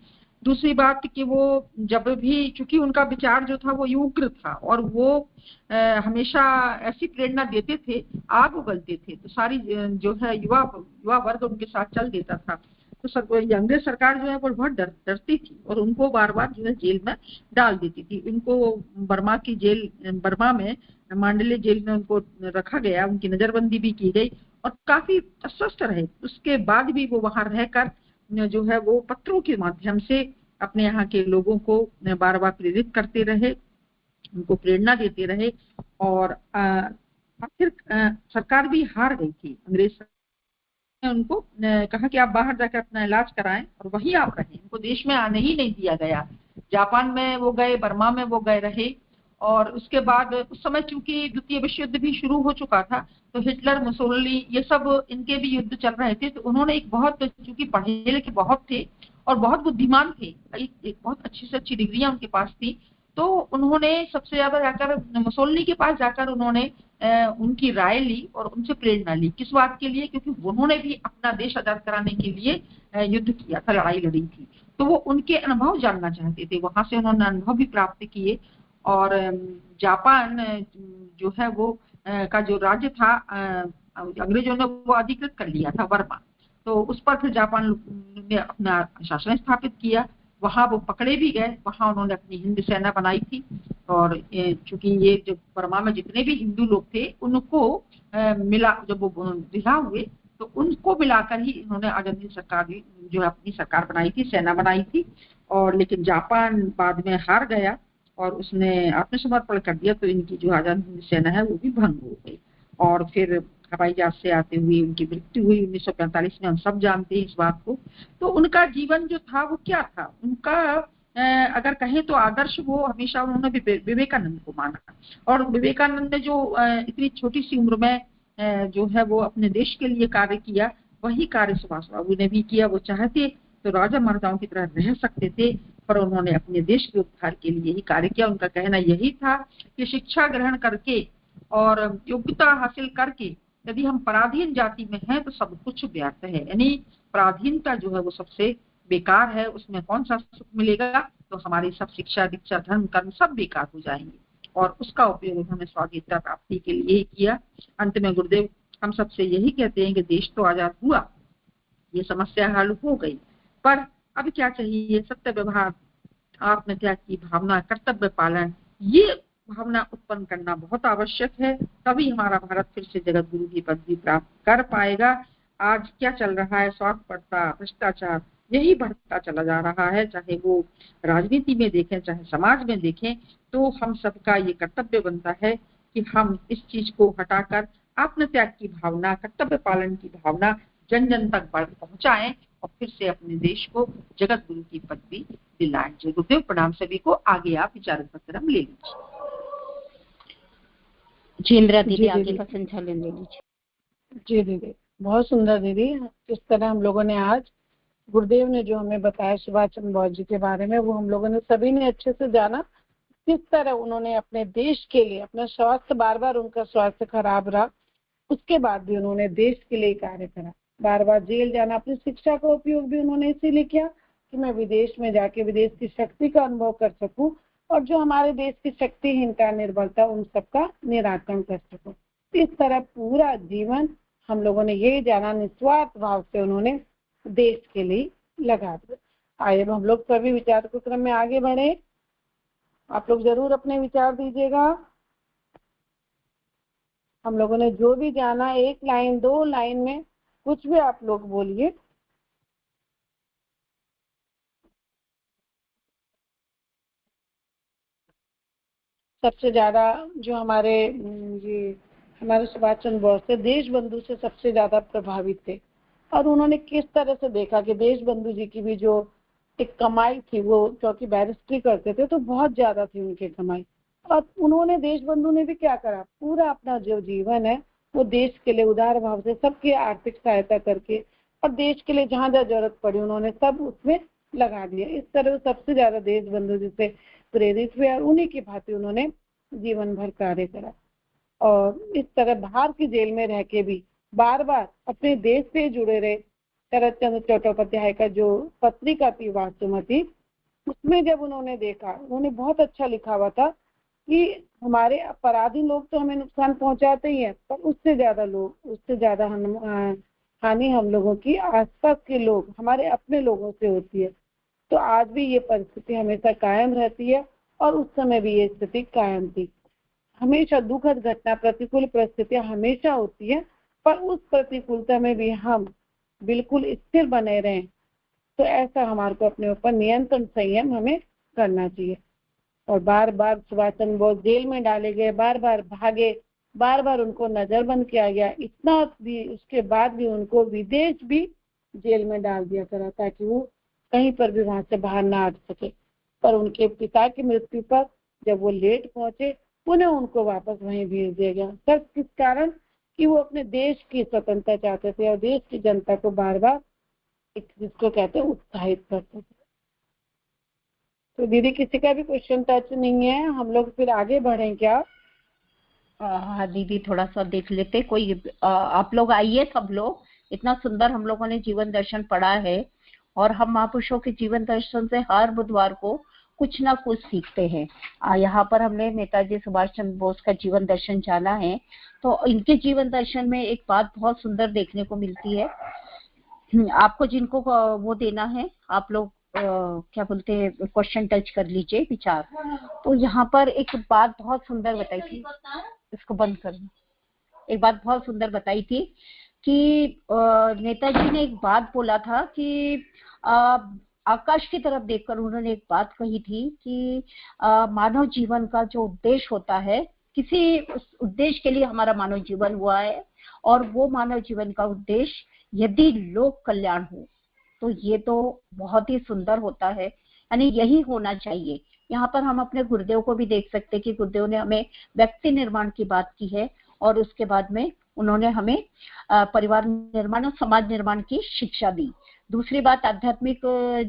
दूसरी बात कि वो जब भी, चूंकि उनका विचार जो था वो उग्र था और वो हमेशा ऐसी प्रेरणा देते थे, आग उगलते थे, तो सारी जो है युवा वर्ग उनके साथ चल देता था। तो अंग्रेज सरकार जो है वो बहुत डरती थी और उनको बार बार जो है जेल में डाल देती थी। उनको बर्मा में मांडले जेल में उनको रखा गया, उनकी नजरबंदी भी की गई और काफी अस्वस्थ रहे। उसके बाद भी वो वहां रहकर जो है वो पत्रों के माध्यम से अपने यहाँ के लोगों को बार बार प्रेरित करते रहे, उनको प्रेरणा देते रहे और आखिर सरकार भी हार गई थी। अंग्रेज ने उनको कहा कि आप बाहर जाकर अपना इलाज कराएं और वहीं आप रहें। उनको देश में आने ही नहीं दिया गया। जापान में वो गए, बर्मा में वो गए रहे और उसके बाद उस समय चूंकि द्वितीय विश्व युद्ध भी शुरू हो चुका था, तो हिटलर, मुसोलिनी, ये सब इनके भी युद्ध चल रहे थे। तो उन्होंने एक बहुत, चूंकि पढ़े लिखे बहुत थे और बहुत बुद्धिमान थे, एक बहुत अच्छी से अच्छी डिग्रियां उनके पास थी, तो उन्होंने सबसे ज्यादा जाकर मुसोलिनी के पास जाकर उन्होंने उनकी राय ली और उनसे प्रेरणा ली। किस बात के लिए? क्योंकि उन्होंने भी अपना देश आजाद कराने के लिए युद्ध किया था, लड़ाई लड़ी थी, तो वो उनके अनुभव जानना चाहते थे। वहां से उन्होंने अनुभव भी प्राप्त किए और जापान जो है वो का जो राज्य था अंग्रेजों ने वो अधिकृत कर लिया था, बर्मा। तो उस पर फिर जापान ने अपना शासन स्थापित किया। वहां वो पकड़े भी गए, वहां उन्होंने अपनी हिंद सेना बनाई थी और चूंकि ये जो बर्मा में जितने भी हिंदू लोग थे उनको मिला, जब वो रिहा हुए तो उनको मिलाकर ही इन्होंने आजाद हिंद सरकार जो अपनी सरकार बनाई थी, सेना बनाई थी। और लेकिन जापान बाद में हार गया और उसने आत्मसमर्पण कर दिया, तो इनकी जो आजाद हिंद सेना है वो भी भंग हो गई और फिर हवाई जहाज से आते हुए उनकी मृत्यु हुई 1945 में। हम सब जानते हैं इस बात को। तो उनका जीवन जो था वो क्या था, उनका अगर कहें तो आदर्श वो हमेशा उन्होंने विवेकानंद को माना। और विवेकानंद ने जो इतनी छोटी सी उम्र में जो है वो अपने देश के लिए कार्य किया, वही कार्य सुभाष बाबू ने भी किया। वो चाहते तो राजा महाराजाओं की तरह रह सकते थे, पर उन्होंने अपने देश के उद्धार के लिए ही कार्य किया। उनका कहना यही था कि शिक्षा ग्रहण करके और योग्यता हासिल करके यदि हम पराधीन जाति में हैं तो सब कुछ व्यर्थ है। यानी पराधीनता जो है वो सबसे बेकार है, उसमें कौन सा सुख मिलेगा? तो हमारी सब शिक्षा, दीक्षा, धर्म, कर्म सब बेकार हो जाएंगे और उसका उपयोग उन्होंने स्वाधीनता प्राप्ति के लिए ही किया। अंत में गुरुदेव हम सबसे यही कहते हैं कि देश तो आजाद हुआ, ये समस्या हल हो गई, पर अब क्या चाहिए? सत्य व्यवहार, आत्मत्याग की भावना, कर्तव्य पालन, ये भावना उत्पन्न करना बहुत आवश्यक है। तभी हमारा भारत फिर से जगत गुरु की पदवी प्राप्त कर पाएगा। आज क्या चल रहा है? स्वार्थपरता, भ्रष्टाचार, यही बढ़ता चला जा रहा है। चाहे वो राजनीति में देखें, चाहे समाज में देखें, तो हम सबका ये कर्तव्य बनता है कि हम इस चीज को हटाकर आत्मत्याग की भावना, कर्तव्य पालन की भावना जन जन तक पहुंचाएं और फिर से अपने देश को जगत गुरु की पदवी दिलाएं। जय गुरुदेव, प्रणाम सभी को। आगे आप विचार पत्र ले लीजिए। जी इंदिरा दीदी, आगे का संचालन ले लीजिए। जी दीदी, बहुत सुंदर दीदी। किस तरह हम लोगों ने आज गुरुदेव ने जो हमें बताया सुभाष चंद्र बोस जी के बारे में, वो हम लोगों ने सभी ने अच्छे से जाना। किस तरह उन्होंने अपने देश के लिए, अपना स्वास्थ्य, बार बार उनका स्वास्थ्य खराब रहा, उसके बाद भी उन्होंने देश के लिए कार्य करा, बार बार जेल जाना। अपनी शिक्षा का उपयोग भी उन्होंने इसीलिए किया कि मैं विदेश में जाके विदेश की शक्ति का अनुभव कर सकूं और जो हमारे देश की शक्तिहीनता, निर्बलता, उन सबका निराकरण कर सकूं। इस तरह पूरा जीवन हम लोगों ने ये जाना, निस्वार्थ भाव से उन्होंने देश के लिए लगा दिया। आइए हम लोग सभी विचार के क्रम में आगे बढ़े। आप लोग जरूर अपने विचार दीजिएगा। हम लोगों ने जो भी जाना, 1 लाइन 2 लाइन में कुछ भी आप लोग बोलिए। सबसे ज्यादा जो हमारे सुभाष चंद्र बोस थे, देश बंधु से सबसे ज्यादा प्रभावित थे और उन्होंने किस तरह से देखा कि देश बंधु जी की भी जो एक कमाई थी, वो क्योंकि बैरिस्ट्री करते थे तो बहुत ज्यादा थी उनकी कमाई, और उन्होंने, देश बंधु ने भी क्या करा, पूरा अपना जो जीवन है वो देश के लिए उदार भाव से सबकी आर्थिक सहायता करके और देश के लिए जहां जहां जरूरत पड़ी उन्होंने सब उसमें लगा दिया। इस तरह सबसे ज्यादा देशबंधु जिससे प्रेरित हुए और उन्हीं की भांति उन्होंने जीवन भर कार्य करा। और इस तरह बाहर की जेल में रह के भी बार बार अपने देश से जुड़े रहे। शरद चंद्र चट्टोपाध्याय का जो पत्रिका थी वासुमती, उसमें जब उन्होंने देखा, उन्होंने बहुत अच्छा लिखा हुआ था कि हमारे अपराधी लोग तो हमें नुकसान पहुंचाते ही है, पर उससे ज्यादा हानि हम लोगों की आसपास के लोग, हमारे अपने लोगों से होती है। तो आज भी ये परिस्थिति हमेशा कायम रहती है और उस समय भी ये स्थिति कायम थी। हमेशा दुखद घटना, प्रतिकूल परिस्थितियां हमेशा होती है, पर उस प्रतिकूलता में भी हम बिल्कुल स्थिर बने रहें। तो ऐसा हमारे को अपने ऊपर नियंत्रण संयम हमें करना चाहिए। और बार बार सुभाष चंद्र बोस जेल में डाले गए, बार बार भागे, बार बार उनको नजरबंद किया गया, इतना भी उसके बाद भी उनको विदेश भी जेल में डाल दिया करा ताकि वो कहीं पर भी वहां से बाहर ना आ सके। पर उनके पिता की मृत्यु पर जब वो लेट पहुंचे, पुनः उनको वापस वहीं भेज दिया गया। सब किस कारण? कि वो अपने देश की स्वतंत्रता चाहते थे और देश की जनता को बार बार जिसको कहते हैं उत्साहित करते थे। तो दीदी किसी का भी क्वेश्चन टच नहीं है, हम लोग फिर आगे बढ़ें क्या? हाँ दीदी, थोड़ा सा देख लेते कोई। आप लोग आइए, सब लोग। इतना सुंदर हम लोगों ने जीवन दर्शन पढ़ा है और हम महापुरुषों के जीवन दर्शन से हर बुधवार को कुछ ना कुछ सीखते हैं। यहाँ पर हमने नेताजी सुभाष चंद्र बोस का जीवन दर्शन जाना है, तो इनके जीवन दर्शन में एक बात बहुत सुंदर देखने को मिलती है। आपको जिनको वो देना है, आप लोग क्या बोलते हैं, क्वेश्चन टच कर लीजिए, विचार। तो यहाँ पर एक बात बहुत सुंदर बताई थी, इसको बंद करना। एक बात बहुत सुंदर बताई थी कि नेताजी ने एक बात बोला था कि आकाश की तरफ देखकर उन्होंने एक बात कही थी कि मानव जीवन का जो उद्देश्य होता है, किसी उद्देश्य के लिए हमारा मानव जीवन हुआ है, और वो मानव जीवन का उद्देश्य यदि लोक कल्याण हो तो ये तो बहुत ही सुंदर होता है, यानी यही होना चाहिए। यहाँ पर हम अपने गुरुदेव को भी देख सकते हैं कि गुरुदेव ने हमें व्यक्ति निर्माण की बात की है और उसके बाद में उन्होंने हमें परिवार निर्माण और समाज निर्माण की शिक्षा दी। दूसरी बात, आध्यात्मिक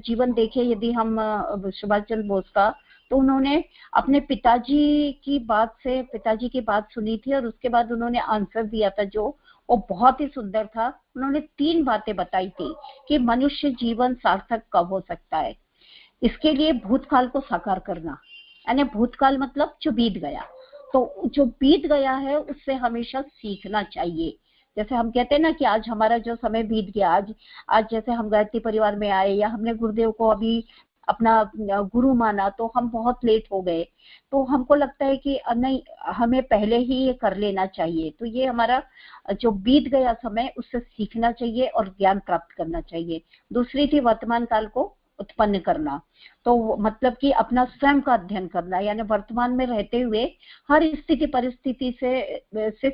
जीवन देखे यदि हम सुभाष चंद्र बोस का, तो उन्होंने अपने पिताजी की बात सुनी थी और उसके बाद उन्होंने आंसर दिया था जो वो बहुत ही सुंदर था। उन्होंने 3 बातें बताई थी कि मनुष्य जीवन सार्थक कब हो सकता है। इसके लिए भूतकाल को साकार करना, यानी भूतकाल मतलब जो बीत गया, तो जो बीत गया है उससे हमेशा सीखना चाहिए। जैसे हम कहते हैं ना कि आज हमारा जो समय बीत गया, आज जैसे हम गायत्री परिवार में आए या हमने गुरुदेव को अभी अपना गुरु माना तो हम बहुत लेट हो गए, तो हमको लगता है कि नहीं, हमें पहले ही ये कर लेना चाहिए। तो ये हमारा जो बीत गया समय, उससे सीखना चाहिए और ज्ञान प्राप्त करना चाहिए। दूसरी थी वर्तमान काल को उत्पन्न करना, तो मतलब कि अपना स्वयं का अध्ययन करना, यानी वर्तमान में रहते हुए हर स्थिति परिस्थिति से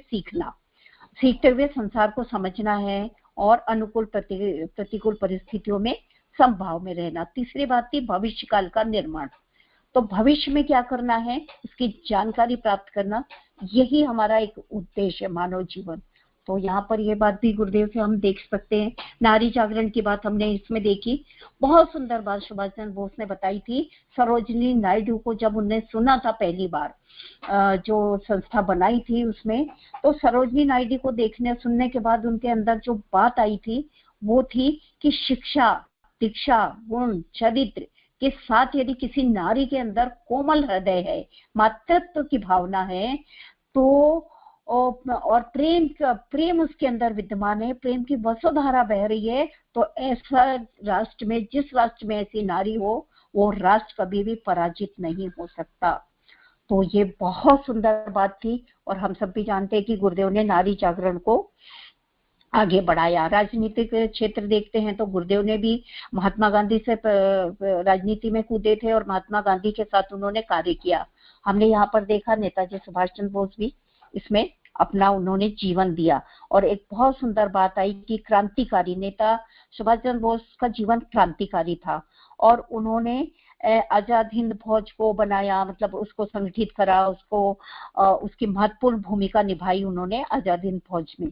सीखते हुए संसार को समझना है और अनुकूल प्रतिकूल परिस्थितियों में संभाव में रहना। तीसरी बात थी भविष्य काल का निर्माण, तो भविष्य में क्या करना है इसकी जानकारी प्राप्त करना, यही हमारा एक उद्देश्य है मानव जीवन। तो यहाँ पर ये बात भी गुरुदेव से हम देख सकते हैं। नारी जागरण की बात हमने इसमें देखी, बहुत सुंदर बात सुभाष चंद्र बोस ने बताई थी। सरोजिनी नायडू को जब उन्हें सुना था पहली बार, जो संस्था बनाई थी उसमें, तो सरोजिनी नायडू को देखने सुनने के बाद उनके अंदर जो बात आई थी वो थी कि शिक्षा, दीक्षा, गुण, चरित्र के साथ यदि किसी नारी के अंदर कोमल हृदय है, मातृत्व की भावना है, तो और प्रेम उसके अंदर विद्यमान है, प्रेम की वसुधारा बह रही है, तो ऐसा राष्ट्र में, जिस राष्ट्र में ऐसी नारी हो, वो राष्ट्र कभी भी पराजित नहीं हो सकता। तो ये बहुत सुंदर बात थी और हम सब भी जानते हैं कि गुरुदेव ने नारी जागरण को आगे बढ़ाया। राजनीतिक क्षेत्र देखते हैं तो गुरुदेव ने भी महात्मा गांधी से राजनीति में कूदे थे और महात्मा गांधी के साथ उन्होंने कार्य किया। हमने यहाँ पर देखा नेताजी सुभाष चंद्र बोस भी इसमें अपना उन्होंने जीवन दिया। और एक बहुत सुंदर बात आई कि क्रांतिकारी नेता सुभाष चंद्र बोस का जीवन क्रांतिकारी था और उन्होंने आजाद हिंद फौज को बनाया, मतलब उसको संगठित करा, उसकी महत्वपूर्ण भूमिका निभाई उन्होंने आजाद हिंद फौज में।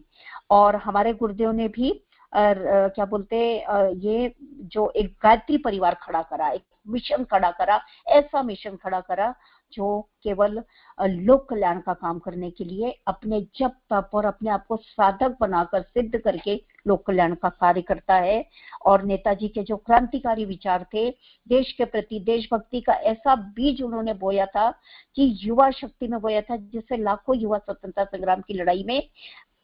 और हमारे गुरुदेव ने भी क्या बोलते ये जो एक गायत्री परिवार खड़ा करा, एक मिशन खड़ा करा, ऐसा मिशन खड़ा करा जो केवल लोक कल्याण का काम करने के लिए अपने जप तप और अपने आप को साधक बनाकर सिद्ध करके लोक कल्याण का कार्य करता है। और नेताजी के जो क्रांतिकारी विचार थे, देश के प्रति देशभक्ति का ऐसा बीज उन्होंने बोया था कि युवा शक्ति में बोया था, जिससे लाखों युवा स्वतंत्रता संग्राम की लड़ाई में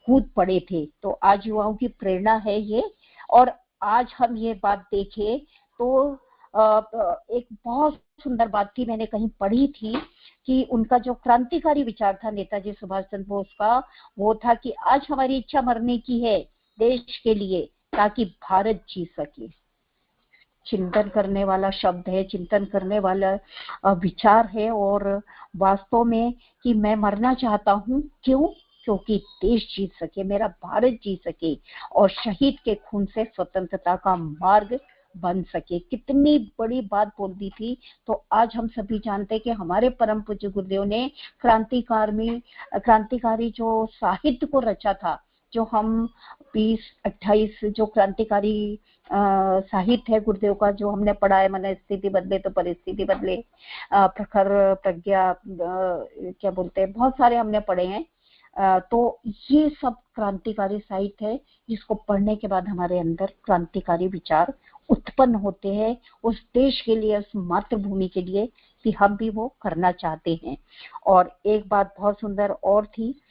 कूद पड़े थे। तो आज युवाओं की प्रेरणा है ये। और आज हम ये बात देखें तो एक बहुत सुंदर बात थी, मैंने कहीं पढ़ी थी कि उनका जो क्रांतिकारी विचार था नेताजी सुभाष चंद्र बोस का, वो था कि आज हमारी इच्छा मरने की है देश के लिए ताकि भारत जी सके। चिंतन करने वाला शब्द है, चिंतन करने वाला विचार है। और वास्तव में कि मैं मरना चाहता हूँ, क्यों? क्योंकि देश जीत सके, मेरा भारत जीत सके और शहीद के खून से स्वतंत्रता का मार्ग बन सके। कितनी बड़ी बात बोल दी थी। तो आज हम सभी जानते हैं कि हमारे परम पूज्य गुरुदेव ने क्रांतिकारी जो साहित्य को रचा था, जो हम 20-28 जो क्रांतिकारी साहित्य है गुरुदेव का, जो हमने पढ़ा है, मन स्थिति बदले तो परिस्थिति बदले, प्रखर प्रज्ञा, क्या बोलते हैं, बहुत सारे हमने पढ़े हैं। तो ये सब क्रांतिकारी साहित्य है जिसको पढ़ने के बाद हमारे अंदर क्रांतिकारी विचार उत्पन्न होते हैं उस देश के लिए, उस मातृभूमि के लिए कि हम भी वो करना चाहते हैं। और एक बात बहुत सुंदर और थी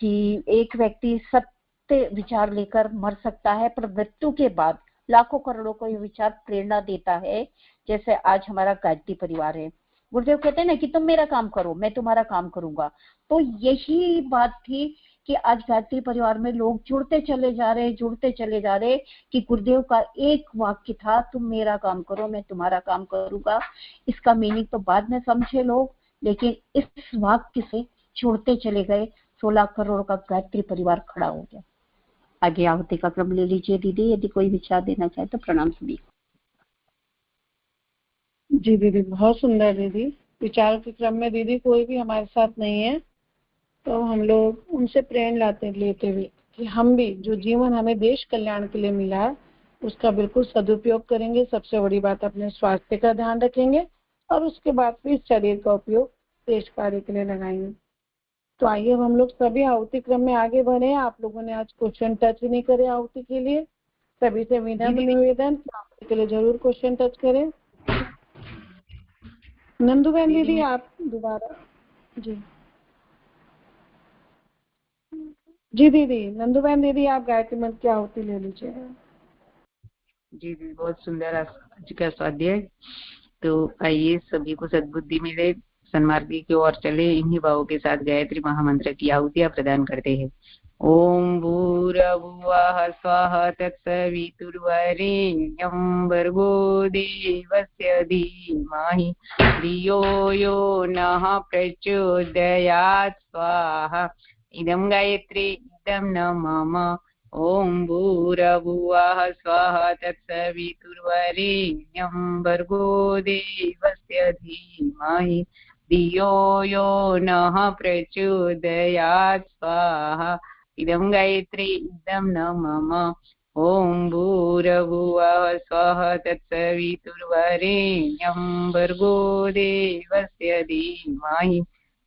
कि एक व्यक्ति सत्य विचार लेकर मर सकता है, पर मृत्यु के बाद लाखों करोड़ों को ये विचार प्रेरणा देता है। जैसे आज हमारा गायत्री परिवार है, गुरुदेव कहते हैं ना कि तुम मेरा काम करो, मैं तुम्हारा काम करूंगा। तो यही बात थी कि आज गायत्री परिवार में लोग जुड़ते चले जा रहे कि गुरुदेव का एक वाक्य था, तुम मेरा काम करो, मैं तुम्हारा काम करूंगा। इसका मीनिंग तो बाद में समझे लोग, लेकिन इस वाक्य से जुड़ते चले गए, 16 करोड़ का गायत्री परिवार खड़ा हो गया। आगे आहुति का क्रम ले लीजिए दीदी, यदि कोई विचार देना चाहे तो। प्रणाम सभी। जी दीदी, बहुत सुंदर दीदी। विचारों के क्रम में दीदी कोई भी हमारे साथ नहीं है, तो हम लोग उनसे प्रेरणा लेते हुए कि हम भी जो जीवन हमें देश कल्याण के लिए मिला है उसका बिल्कुल सदुपयोग करेंगे। सबसे बड़ी बात, अपने स्वास्थ्य का ध्यान रखेंगे और उसके बाद फिर शरीर का उपयोग देश कार्य के लिए लगाएंगे। तो आइए अब हम लोग सभी आहुति क्रम में आगे बढ़े। आप लोगों ने आज क्वेश्चन टच नहीं करे आहुति के लिए, सभी से विनम्र निवेदन आहुति के लिए जरूर क्वेश्चन टच करें। नंदू बहन दीदी आप दोबारा। जी दीदी, नंदू बहन दीदी आप गायत्री मंत्र की आहुति ले लीजिए। जी दीदी, बहुत सुंदर आज का स्वाध्याय। तो आइए सभी को सद्बुद्धि मिले, सन्मार्ग की ओर चले। इन्हीं भावों के साथ गायत्री महामंत्र की आहुतियां प्रदान करते हैं। ओम भूर्भुवः स्वः तत्सवितुर्वरेण्यं भर्गो देवस्य धीमहि धियो यो नः प्रचोदयात् स्वाहा। इदं गायत्री इदं न मम। ओम भूर्भुवः स्वः तत्सवितुर्वरेण्यं भर्गो देवस्य धीमहि धियो यो नः प्रचोदयात् स्वाहा। इदं गायत्री इदं न मम। ओम भूर्भुवः स्वः तत्सवितुर्वरेण्यं भर्गो देवस्य धीमहि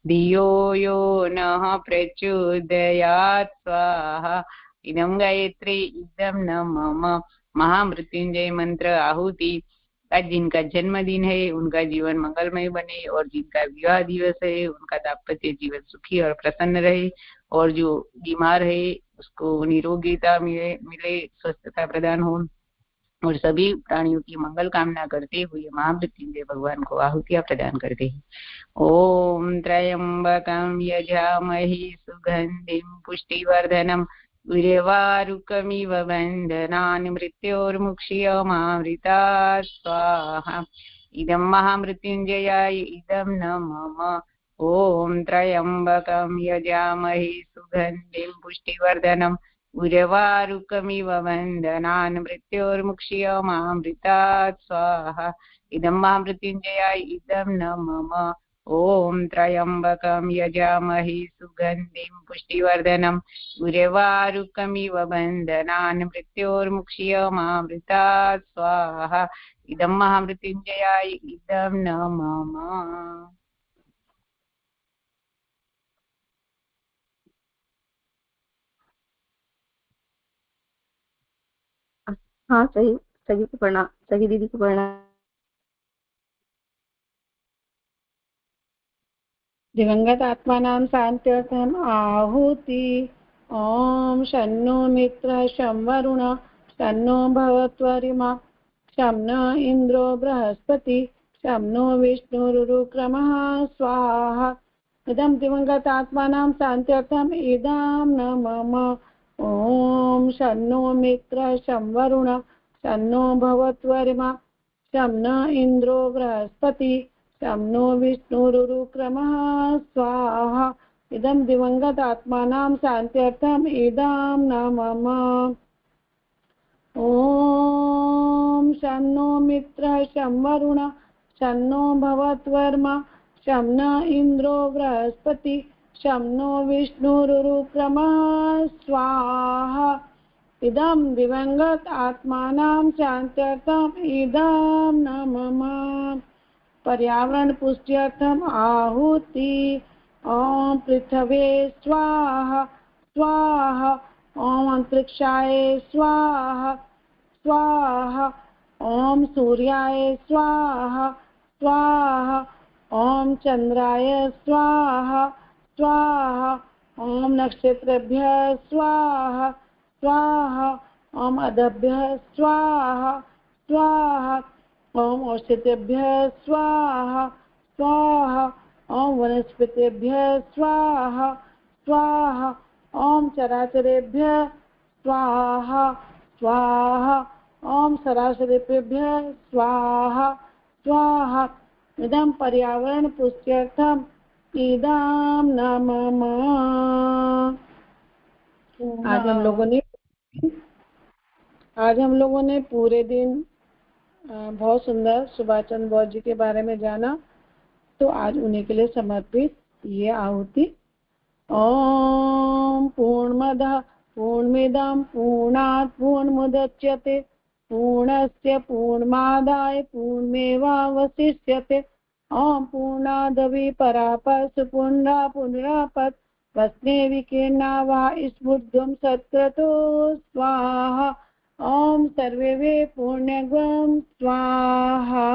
धियो यो नः प्रचोदयात् स्वाहा। इदं गायत्री इदं न मम। महामृत्युंजय मंत्र आहुति। आज जिनका जन्मदिन है उनका जीवन मंगलमय बने, और जिनका विवाह दिवस है उनका दाम्पत्य जीवन सुखी और प्रसन्न रहे, और जो बीमार है उसको निरोगीता मिले, स्वस्थता प्रदान हो, और सभी प्राणियों की मंगल कामना करते हुए महामृत्युंजय भगवान को आहुतियां प्रदान करते हैं। ओम त्र्यंबकं यजामहे सुगंधिं पुष्टिवर्धनम् उर्वारुकमिव बन्धनान् मृत्योर्मुक्ष्यमामृतात् स्वाहा। इदं महामृत्युंजयाय इदं न मम। ओम त्र्यंबकं यजामहे सुगंधिं पुष्टिवर्धनम् उर्वारुकमिव बन्धनान् मृत्योर्मुक्ष्यमामृतात् स्वाहा। इदं महामृत्युंजयाय इदं न मम। ॐ त्र्यम्बकं यजामहे सुगन्धिं पुष्टिवर्धनम् उर्वारुकमिव बन्धनान् मृत्योर्मुक्ष्यमामृतात् स्वाहा। इदं महामृत्युञ्जयाय इदं न मम। हाँ सही, सही को पढ़ना, सही दीदी को पढ़ना। दिवंगत आत्मानां शान्त्यर्थम् आहुति। ॐ शन्नो मित्र शं वरुण शन्नो भवत्वरिमा शं न इन्द्रो बृहस्पति शं नो विष्णुरुक्रमः स्वाहा। इदं दिवंगत आत्मानां शान्त्यर्थम् इदं न मम। ॐ शन्नो मित्र शं वरुण शन्नो भवत्वरिमा शं न इन्द्रो बृहस्पति शं नो विष्णुरुक्रमः स्वाहा। इदं दिवंगत आत्मानां शान्त्यर्थम् इदं न मम। ॐ शन्नो मित्रः शं वरुण शन्नो भवत्वर्मा शं न इन्द्रो बृहस्पति शं नो विष्णुरुक्रमः स्वाहा। इदं दिवंगत आत्मानां शान्त्यर्थम् इदं न मम। पर्यावरण पुष्ट्यर्थम आहुति। ओम पृथ्वे स्वाहा स्वाहा। ओम अंतरिक्षाय स्वाहा स्वाहा। ओम सूर्याय स्वाहा स्वाहा। ओम चंद्राय स्वाहा स्वाहा। ओम नक्षत्रेभ्यः स्वाहा स्वाहा। ओम अदभ्यः स्वाहा स्वाहा। ओम औषधेभ्यः स्वाहा स्वाहा। ओम वनस्पतिभ्यः स्वाहा स्वाहा। ओम चराचरेभ्यः स्वाहा स्वाहा। ओम सरासरेभ्यः स्वाहा स्वाहा। इदं पर्यावरण पुष्ट्यर्थम् इदं न मम। आज हम लोगों ने पूरे दिन बहुत सुंदर सुभाष चंद्र बोस जी के बारे में जाना। तो आज उन्हीं के लिए समर्पित ये आहुति। ओम पूर्णमदः पूर्णमिदं पूर्णात् पूर्णमुदच्यते पूर्णस्य पूर्णमादाय पूर्णमेवावशिष्यते। ओम पूर्णादवि परापस् पुनरा पुनरापत् वस्ने विकीर्णा वा स्फुर्ध्वं सत्क्रतो स्वाहा। ओम सर्वे वे पुण्यगं स्वाहा।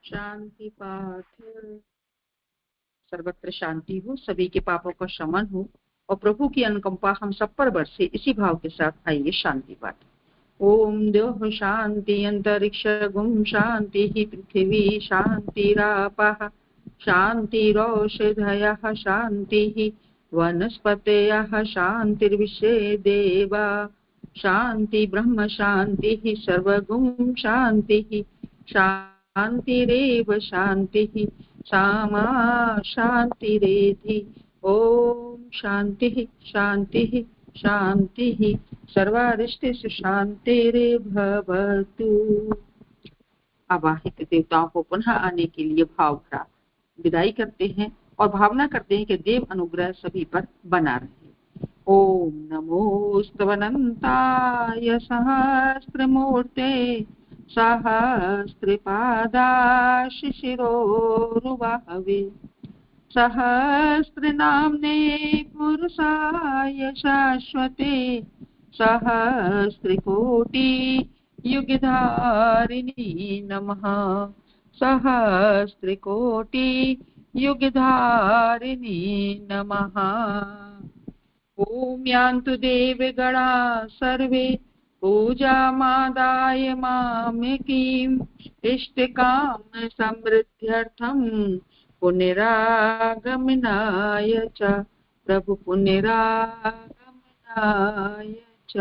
शांति पाठ। सर्वत्र शांति हो, सभी के पापों का शमन हो और प्रभु की अनुकंपा हम सब पर बरसे, इसी भाव के साथ आइए शांति पाठ। ओम द्योः शांति अंतरिक्ष गुम शांति पृथिवी शांतिरापः शांतिरौषधयः शांति वनस्पतयः शांतिर्विश्वे देवा शांति ब्रह्म शांति सर्वगुण शांति शांतिरेव शांति सामा शांतिरेधि। ओम शांति शांति शांति सर्वारिष्टेषु शांतिर्भवतु। आवाहित देवताओं को पुनः आने के लिए भाव भरा विदाई करते हैं और भावना करते हैं कि देव अनुग्रह सभी पर बना रहे। ओम नमोस्तवनंताय सहस्रमूर्ते सहस्रपादाशिशिरोरुबाहवे सहस्रनाम्ने पुरुषाय शाश्वते सहस्रकोटि युगधारिणी नमः सहस्रकोटि युगधारिणी नमः। ओम यान्तु देवगणा सर्वे पूजामादाय मामेकीम् इष्टकाम समृद्ध्यर्थं पुनरागमनाय च प्रभु पुनरागमनाय च।